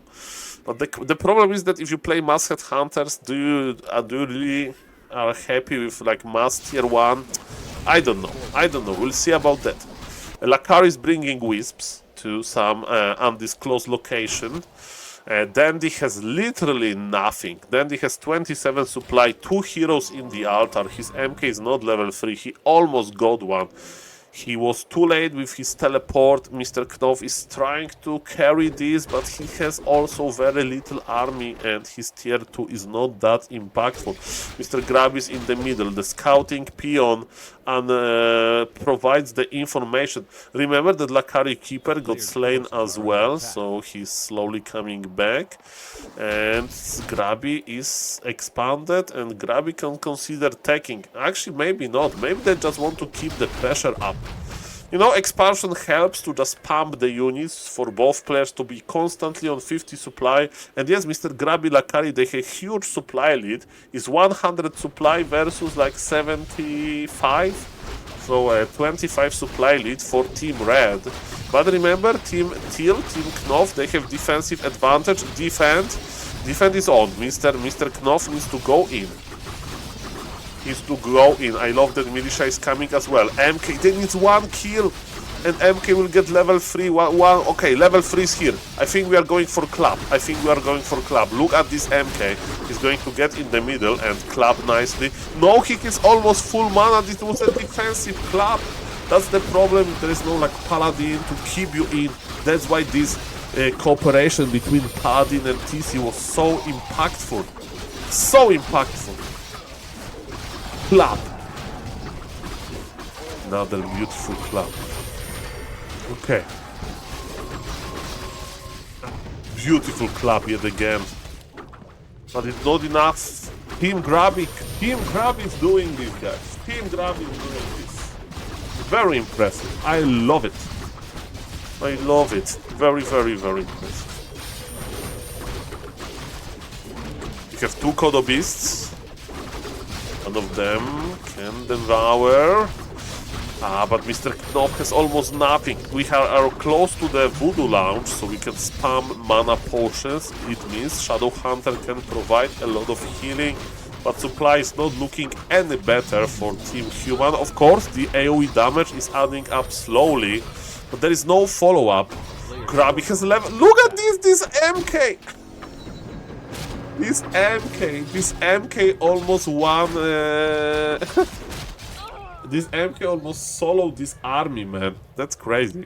But the problem is that if you play Masthead Hunters, do you really are happy with like Mass Tier 1? I don't know. I don't know. We'll see about that. Lacari is bringing wisps to some undisclosed location. Dendi has literally nothing. Dendi has 27 supply, 2 heroes in the altar. His MK is not level 3. He almost got one. He was too late with his teleport. Mr. Knoff is trying to carry this, but he has also very little army and his tier 2 is not that impactful. Mr. Grubby is in the middle. The scouting peon and provides the information. Remember that Lacari Keeper got slain as well, so he's slowly coming back. And Grubby is expanded and Grubby can consider taking. Actually, maybe not. Maybe they just want to keep the pressure up. You know, expansion helps to just pump the units for both players to be constantly on 50 supply. And yes, Mr. Grubby, Lacari, they have huge supply lead. It's 100 supply versus like 75. So 25 supply lead for Team Red. But remember, Team Teal, Team Knoff, they have defensive advantage. Defend is on. Mr. Knoff needs to go in. I love that Militia is coming as well. MK, they need 1 kill. And MK will get level 3. Okay, level 3 is here. I think we are going for club. Look at this MK. He's going to get in the middle and club nicely. No, he is almost full mana. This was a defensive club. That's the problem. There is no like paladin to keep you in. That's why this cooperation between paladin and TC was so impactful. Club. Another beautiful club. Okay. Beautiful club yet again. But it's not enough. Team Grubby is doing this, guys. Team Grubby is doing this. Very impressive. I love it. Very, very, very impressive. We have 2 Kodo Beasts. One of them can devour. But Mr. Knoff has almost nothing. We are close to the Voodoo Lounge, so we can spam mana potions. It means Shadow Hunter can provide a lot of healing, but supply is not looking any better for Team Human. Of course, the AoE damage is adding up slowly, but there is no follow-up. Grubby has 11. Look at this MK! This MK almost won. This MK almost soloed this army, man. That's crazy.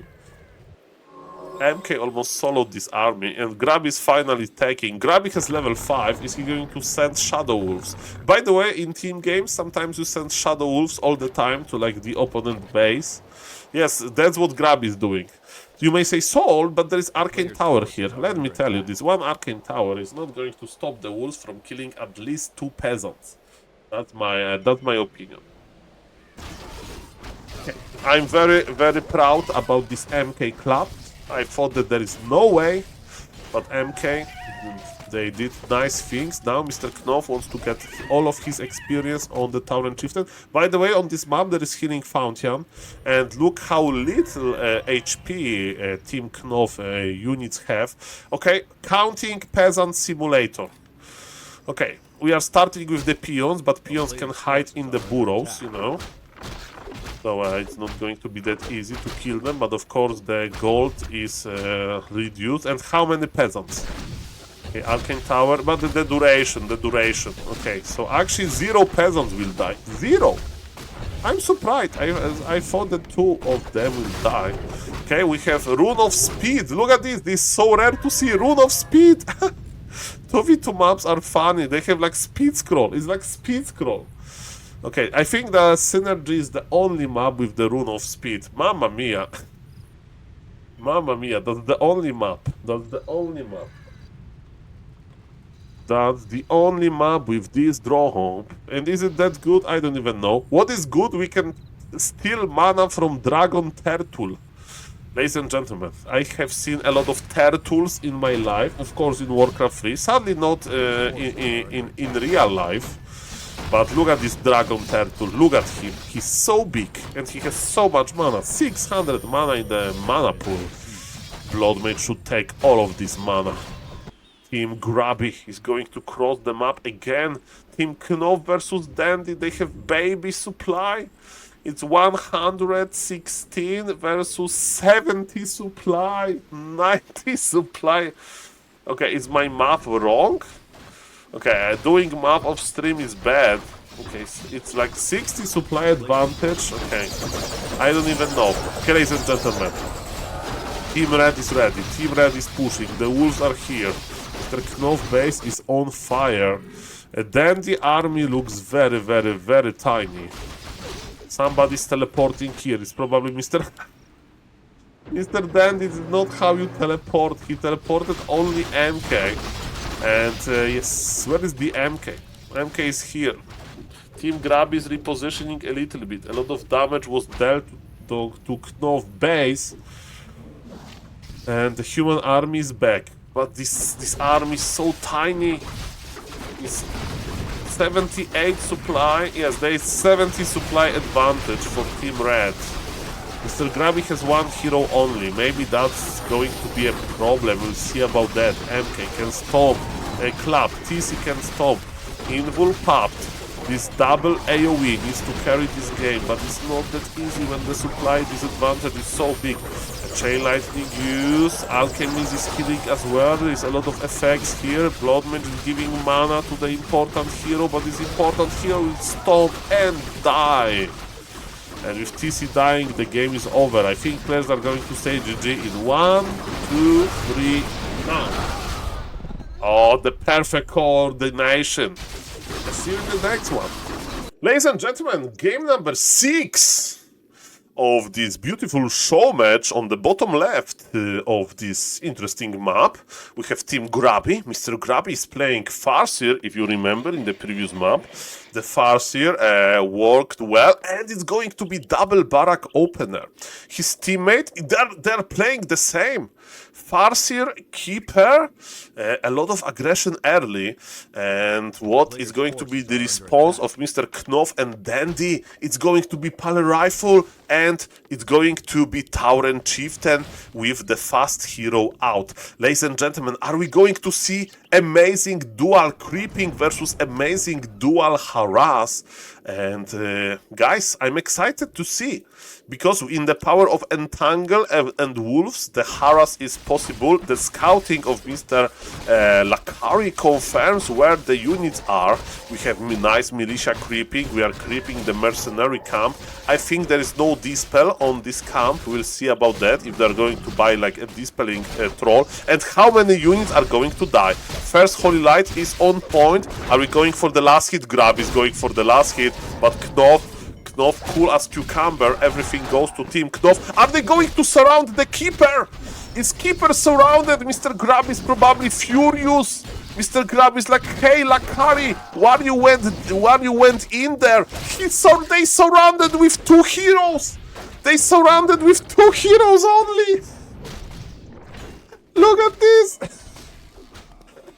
MK almost soloed this army, and Grubby is finally taking. Grubby has level 5. Is he going to send Shadow Wolves? By the way, in team games, sometimes you send Shadow Wolves all the time to like the opponent base. Yes, that's what Grubby is doing. You may say Saul, but there is Arcane Tower here. Let me tell you, this one Arcane Tower is not going to stop the wolves from killing at least 2 peasants. That's my opinion. Okay. I'm very, very proud about this MK club. I thought that there is no way, but MK, they did nice things. Now Mr. Knoff wants to get all of his experience on the Tauren Chieftain. By the way, on this map there is Healing Fountain, and look how little HP Team Knoff units have. Okay, counting Peasant Simulator. Okay, we are starting with the peons, but peons can hide in the burrows, you know. So it's not going to be that easy to kill them, but of course the gold is reduced. And how many peasants? Okay, Arcane Tower, but the duration. Okay, so actually 0 peasants will die. 0! I'm surprised. I thought that 2 of them will die. Okay, we have Rune of Speed. Look at this. This is so rare to see. Rune of Speed. 2v2 maps are funny. They have like speed scroll. It's like speed scroll. Okay, I think the Synergy is the only map with the Rune of Speed. Mamma mia. Mamma mia, that's the only map. That's the only map with this draw home. And is it that good? I don't even know. What is good? We can steal mana from Dragon Turtle. Ladies and gentlemen, I have seen a lot of turtles in my life, of course in Warcraft 3, sadly not in real life. But look at this dragon turtle, look at him, he's so big and he has so much mana, 600 mana in the mana pool. Blood Mage should take all of this mana. Team Grubby is going to cross the map again. Team Knoff versus Dendi, they have baby supply. It's 116 versus 70 supply, 90 supply. Okay, is my map wrong? Okay, doing map off stream is bad. Okay, it's like 60 supply advantage. Okay, I don't even know. Okay, ladies and gentlemen, Team Red is ready. Team Red is pushing. The wolves are here. Mr. Knoff base is on fire. Then the army looks very, very, very tiny. Somebody's teleporting here. It's probably Mr. Mr. Dendi is not how you teleport. He teleported only MK. And yes, where is the MK? MK is here. Team Grubby is repositioning a little bit. A lot of damage was dealt to Knoff base. And the human army is back. But this army is so tiny. It's 78 supply. Yes, there is 70 supply advantage for Team Red. Mr. Grubby has one hero only. Maybe that's going to be a problem. We'll see about that. MK can stop. Clap. TC can stop. Invul popped. This double AoE needs to carry this game, but it's not that easy when the supply disadvantage is so big. Chain Lightning use, Alchemist is healing as well, there is a lot of effects here. Blood Mage is giving mana to the important hero, but this important hero will stop and die. And with TC dying, the game is over. I think players are going to say GG in 1, 2, 3, now. Oh, the perfect coordination. Let's see you in the next one. Ladies and gentlemen, game number 6 of this beautiful show match on the bottom left of this interesting map. We have Team Grubby. Mr. Grubby is playing Farseer, if you remember, in the previous map. The Farseer worked well, and it's going to be double Barrack opener. His teammate, they're playing the same. Farseer, Keeper, a lot of aggression early, and what is going to be the response of Mr. Knoff and Dendi? It's going to be Pally Rifle, and it's going to be Tauren Chieftain with the fast hero out. Ladies and gentlemen, are we going to see amazing dual creeping versus amazing dual harass? And guys, I'm excited to see, because in the power of Entangle and Wolves, the harass is possible. The scouting of Mr. Lacari confirms where the units are. We have nice militia creeping, we are creeping the mercenary camp. I think there is no dispel on this camp. We'll see about that, if they're going to buy like a dispelling troll, and how many units are going to die. First Holy Light is on point. Are we going for the last hit? Grub is going for the last hit, but Knoff, cool as cucumber, everything goes to Team Knoff. Are they going to surround the Keeper? Is Keeper surrounded? Mr. Grub is probably furious. Mr. Grub is like, hey Lacari, why you went in there? They surrounded with 2 heroes. They surrounded with 2 heroes only. Look at this.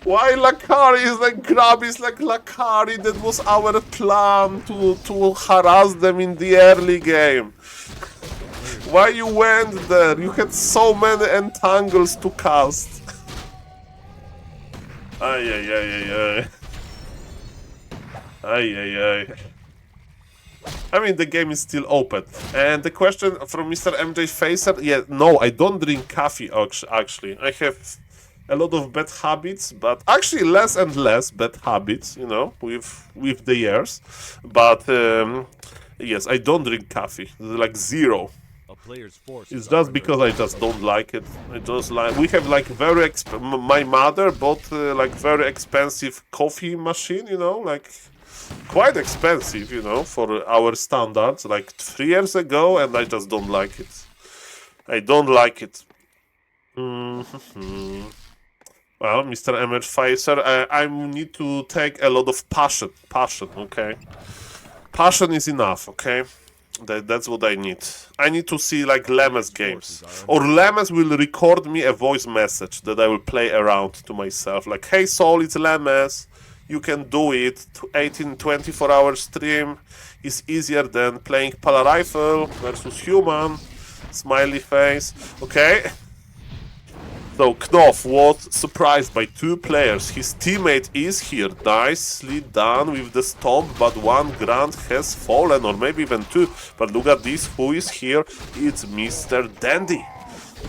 Why Lacari is like Grub is like Lacari? That was our plan to harass them in the early game. Why you went there? You had so many entangles to cast. Ay ay ay ay ay. Ay ay ay. I mean, the game is still open. And the question from Mr. MJ Facer, yeah, no, I don't drink coffee actually. I have a lot of bad habits, but actually less and less bad habits, you know, with the years. But yes, I don't drink coffee, like 0. It's just because I just don't like it. I just like, we have like very my mother bought like very expensive coffee machine, you know, like quite expensive, you know, for our standards, like 3 years ago, and I just don't like it. I don't like it. Well, Mr. MH Facer, I need to take a lot of passion, okay? Passion is enough, okay? That's what I need. I need to see like Lemes games. Or Lemes will record me a voice message that I will play around to myself. Like, hey Saul, it's Lemes. You can do it. 24-hour stream is easier than playing Pala Rifle versus Human. Smiley face. Okay. So Knoff was surprised by two players. His teammate is here, nicely done with the stomp, but one grunt has fallen, or maybe even two. But look at this, who is here? It's Mr. Dendi.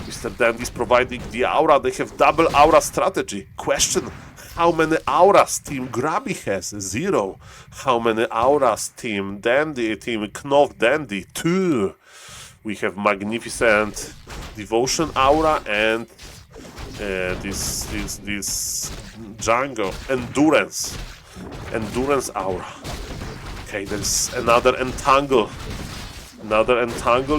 Mr. Dendi is providing the aura. They have double aura strategy. Question, how many auras Team Grubby has? 0. How many auras Team Dendi, Team Knoff Dendi? 2. We have magnificent devotion aura and this Django endurance aura. Okay, there's another entangle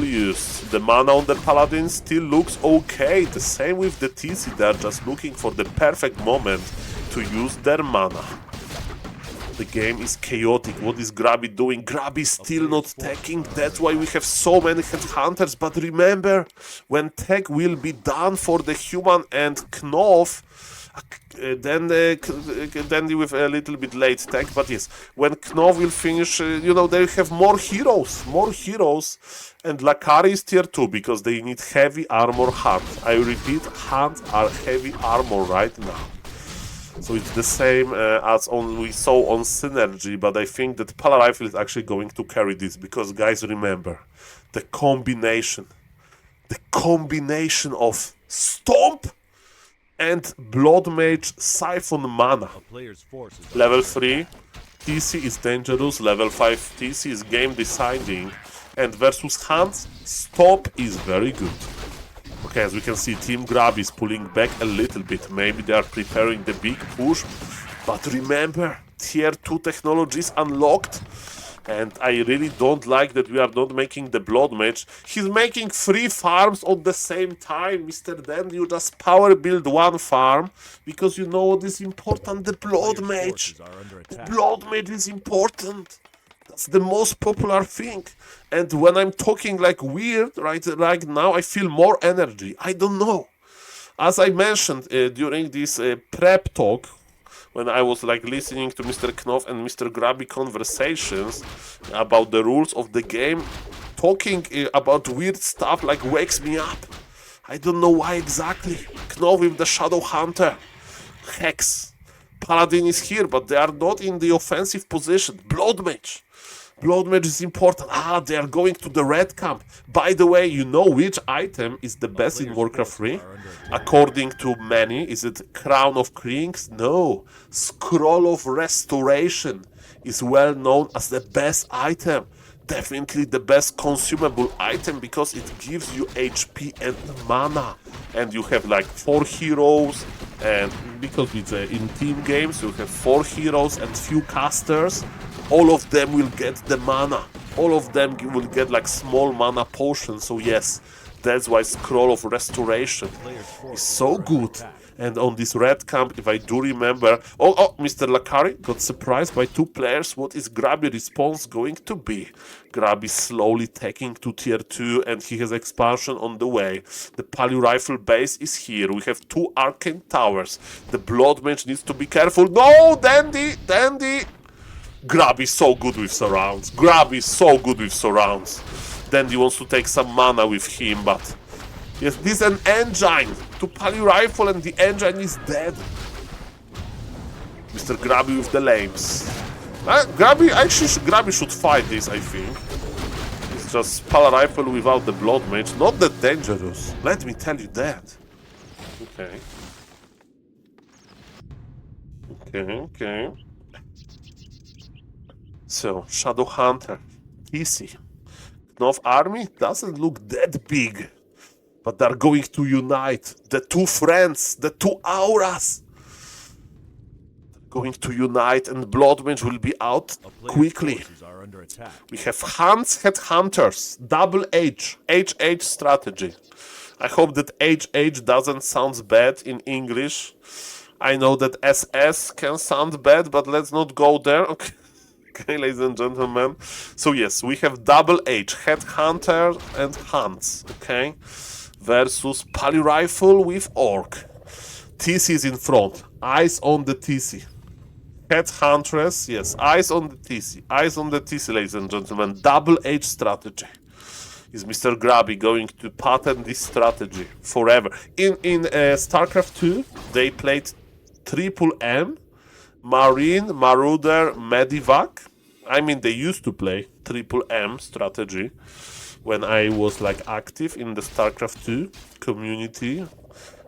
used. The mana on the paladin still looks okay. The same with the TC, they're just looking for the perfect moment to use their mana. The game is chaotic. What is Grubby doing? Grubby is still not taking. That's why we have so many headhunters. But remember, when tech will be done for the human and Knoff, then with a little bit late tech. But yes, when Knoff will finish, they have more heroes. And Lacari is tier 2 because they need heavy armor hands. I repeat, hands are heavy armor right now. So it's the same as we saw on Synergy, but I think that Pala Rifle is actually going to carry this, because guys, remember, the combination of Stomp and Blood Mage Siphon mana. Level 3 TC is dangerous, level 5 TC is game deciding, and versus Hands, Stomp is very good. Okay, as we can see, Team Grubby is pulling back a little bit. Maybe they are preparing the big push. But remember, tier 2 technology is unlocked. And I really don't like that we are not making the Blood Mage. He's making 3 farms at the same time. Mr. Dendi, you just power build 1 farm. Because you know what is important? The Blood Mage. The Blood Mage is important. That's the most popular thing. And when I'm talking like weird right now, I feel more energy. I don't know. As I mentioned during this prep talk, when I was like listening to Mr. Knoff and Mr. Grubby conversations about the rules of the game, talking about weird stuff like wakes me up. I don't know why exactly. Knoff with the Shadow Hunter. Hex. Paladin is here, but they are not in the offensive position. Blood Mage. Blood Mage is important. They are going to the red camp. By the way, you know which item is the best in Warcraft 3? According to many, is it Crown of Kings? No. Scroll of Restoration is well known as the best item. Definitely the best consumable item, because it gives you HP and mana. And you have like 4 heroes, and because it's in team games, you have 4 heroes and few casters. All of them will get the mana. All of them will get like small mana potions. So yes, that's why Scroll of Restoration is so good. And on this red camp, if I do remember... Oh, Mr. Lacari got surprised by 2 players. What is Grubby response going to be? Grubby slowly taking to tier 2, and he has expansion on the way. The Palio Rifle base is here. We have 2 Arcane Towers. The Blood Mage needs to be careful. No, Dendi! Grubby is so good with surrounds. Dendi wants to take some mana with him, but... Yes, this is an engine to Palio Rifle, and the engine is dead. Mr. Grubby with the lames. Grubby should fight this, I think. It's just Palio Rifle without the Blood Mage. Not that dangerous. Let me tell you that. Okay. So, Shadow Hunter, TC. Knoff army doesn't look that big, but they're going to unite. The 2 friends, the 2 auras, going to unite, and Blood Mage will be out quickly. We have Hunts Headhunters, double HH strategy. I hope that HH doesn't sound bad in English. I know that SS can sound bad, but let's not go there. Okay. Okay, ladies and gentlemen. So yes, we have double H, Headhunter and Hunts, okay? Versus Pally Rifle with Orc. TC is in front. Eyes on the TC. Headhuntress, yes, eyes on the TC. Eyes on the TC, ladies and gentlemen. Double H strategy. Is Mr. Grubby going to patent this strategy forever? In StarCraft 2, they played Triple M, Marine, Marauder, Medivac. I mean, they used to play Triple M strategy when I was like active in the StarCraft 2 community.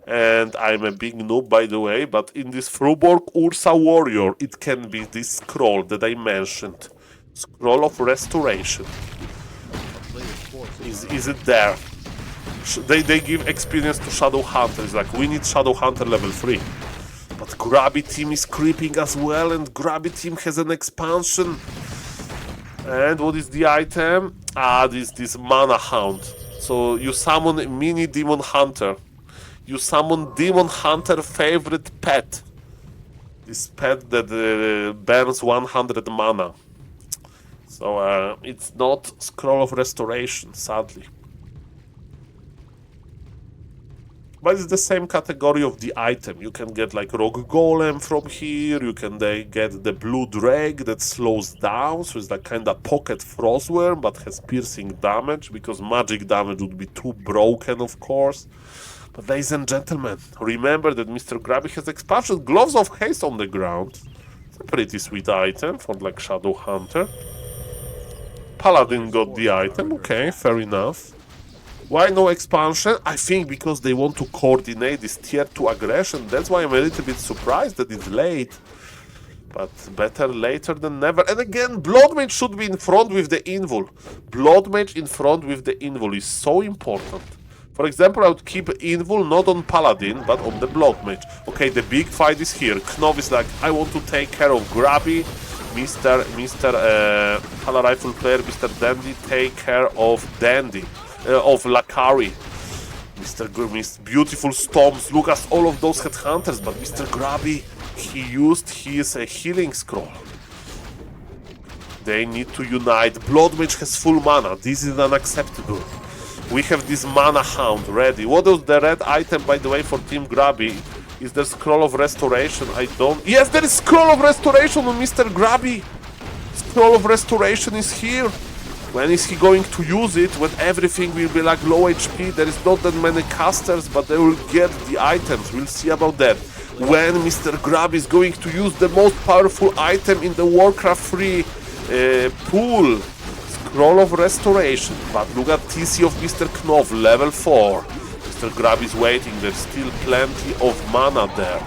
And I'm a big noob, by the way, but in this Fruborg Ursa Warrior, it can be this scroll that I mentioned. Scroll of Restoration. Is it there? They give experience to Shadow Hunter. It's like, we need Shadow Hunter level 3. But Grubby team is creeping as well, and Grubby team has an expansion. And what is the item? Ah, this Mana Hound. So you summon Mini Demon Hunter. You summon Demon Hunter favorite pet. This pet that burns 100 mana. So it's not Scroll of Restoration, sadly. But it's the same category of the item. You can get like Rogue Golem from here, you can get the Blue Drake that slows down, so it's like kinda pocket Frostworm, but has piercing damage, because magic damage would be too broken, of course. But ladies and gentlemen, remember that Mr. Grubby has expansion Gloves of Haste on the ground. It's a pretty sweet item for like Shadow Hunter. Paladin got the item, okay, fair enough. Why no expansion? I think because they want to coordinate this tier 2 aggression. That's why I'm a little bit surprised that it's late. But better later than never. And again, Blood Mage should be in front with the Invul. Blood Mage in front with the Invul is so important. For example, I would keep Invul not on Paladin, but on the Blood Mage. Okay, the big fight is here. Knoff is like, I want to take care of Grubby. Mr. Pala Rifle player, Mr. Dendi, take care of Dendi. Of Lacari. Mr. Beautiful Storms. Look at all of those Headhunters, but Mr. Grubby, he used his healing scroll. They need to unite. Blood Mage has full mana. This is unacceptable. We have this Mana Hound ready. What was the red item, by the way, for Team Grubby? Is there Scroll of Restoration? I don't... Yes, there is Scroll of Restoration on Mr. Grubby! Scroll of Restoration is here! When is he going to use it? When everything will be like low HP? There is not that many casters, but they will get the items. We'll see about that. When Mr. Grubby is going to use the most powerful item in the Warcraft 3 pool. Scroll of Restoration. But look at TC of Mr. Knoff, level 4. Mr. Grubby is waiting. There's still plenty of mana there.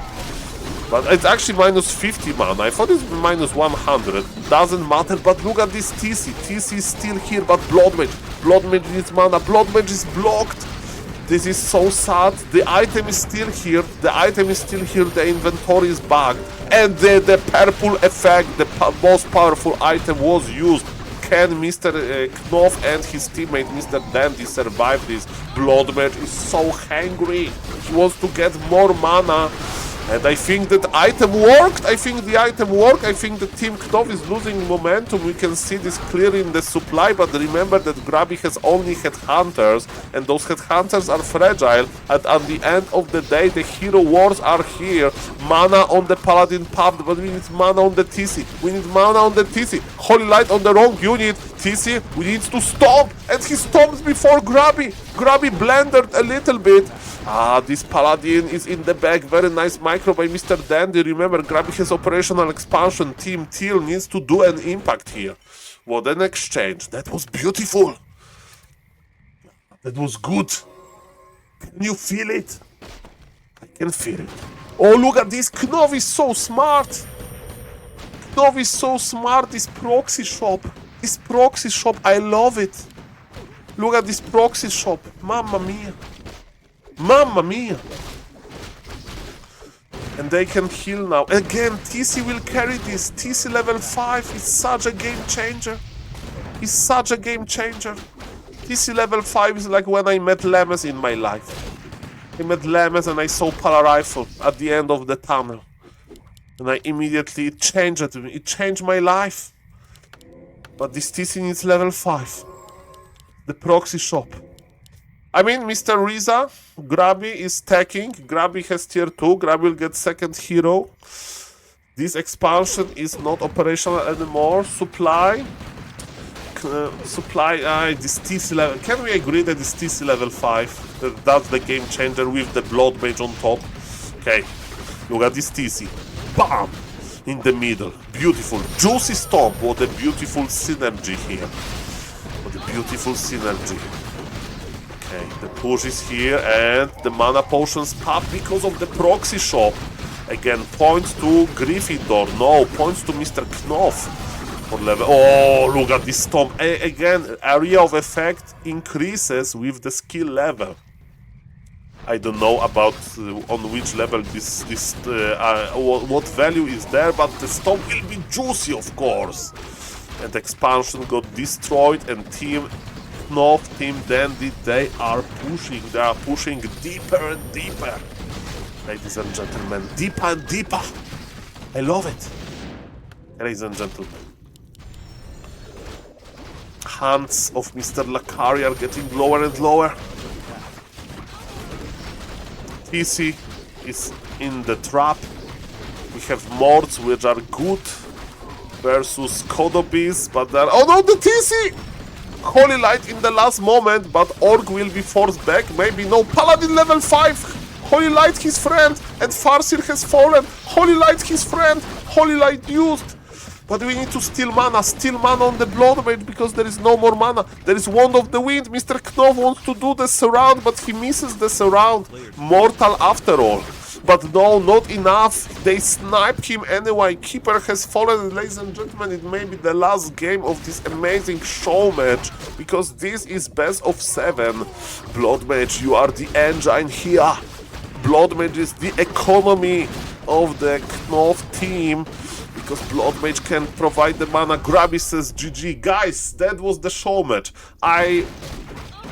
But it's actually minus 50 mana. I thought it's minus 100. Doesn't matter, but look at this TC. TC is still here, but Blood Mage. Blood Mage needs mana. Blood Mage is blocked. This is so sad. The item is still here. The item is still here. The inventory is bugged. And the purple effect, the most powerful item, was used. Can Mr. Knoff and his teammate Mr. Dendi survive this? Blood Mage is so hungry. He wants to get more mana. And I think that item worked. I think the item worked. I think the Team Knoff is losing momentum. We can see this clearly in the supply. But remember that Grubby has only Headhunters. And those Headhunters are fragile. And at the end of the day, the Hero Wars are here. Mana on the Paladin pumped. But we need mana on the TC. We need mana on the TC. Holy Light on the wrong unit. TC, we need to stop. And he stops before Grubby. Grubby blundered a little bit. Ah, this Paladin is in the back. Very nice micro by Mr. Dendi. Remember, Grubby has operational expansion. Team Teal needs to do an impact here. What an exchange. That was beautiful. That was good. Can you feel it? I can feel it. Oh, look at this. Knoff is so smart. Knoff is so smart. This proxy shop. This proxy shop. I love it. Look at this proxy shop. Mamma mia. Mamma mia! And they can heal now. Again, TC will carry this. TC level 5 is such a game changer. He's such a game changer. TC level 5 is like when I met Lemes in my life. I met Lemes and I saw Pala Rifle at the end of the tunnel. And I immediately changed it. It changed my life. But this TC needs level 5. The proxy shop. I mean, Mr. Riza, Grubby is stacking. Grubby has tier 2. Grubby will get second hero. This expansion is not operational anymore. Supply. This TC level. Can we agree that this TC level 5? That's the game changer with the Blood Mage on top. Okay. Look at this TC. Bam! In the middle. Beautiful. Juicy stomp. What a beautiful synergy here. What a beautiful synergy. Okay, the push is here and the mana potions pop because of the proxy shop. Again, points to Gryffindor. No, points to Mr. Knoff. For level. Oh, look at this stomp. Again, area of effect increases with the skill level. I don't know about on which level what value is there, but the stomp will be juicy, of course. And expansion got destroyed, and Team Knoff, Team Dendi, they are pushing deeper and deeper. Ladies and gentlemen, deeper and deeper. I love it. Ladies and gentlemen. Hands of Mr. Lacari are getting lower and lower. TC is in the trap. We have Mords, which are good versus Kodobis, but they're... Oh no, the TC! Holy Light in the last moment, but Orc will be forced back. Maybe no. Paladin level 5! Holy Light his friend, and Farseer has fallen. Holy Light his friend. Holy Light used. But we need to steal mana on the Blood Mage because there is no more mana. There is Wand of the Wind. Mr. Knoff wants to do the surround, but he misses the surround. Mortal after all. But no, not enough. They sniped him anyway. Keeper has fallen. Ladies and gentlemen, it may be the last game of this amazing show match, because this is best of 7. Blood Mage, you are the engine here. Blood Mage is the economy of the Knoff team, because Blood Mage can provide the mana. Grubby says GG. Guys, that was the show match. I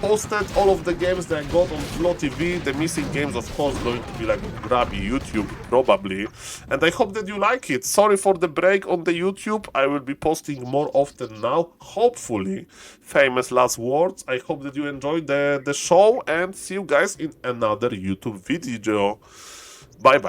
posted all of the games that I got on Flow TV. The missing games, of course, going to be like Grubby YouTube, probably. And I hope that you like it. Sorry for the break on the YouTube. I will be posting more often now, hopefully. Famous last words. I hope that you enjoyed the show, and see you guys in another YouTube video. Bye-bye.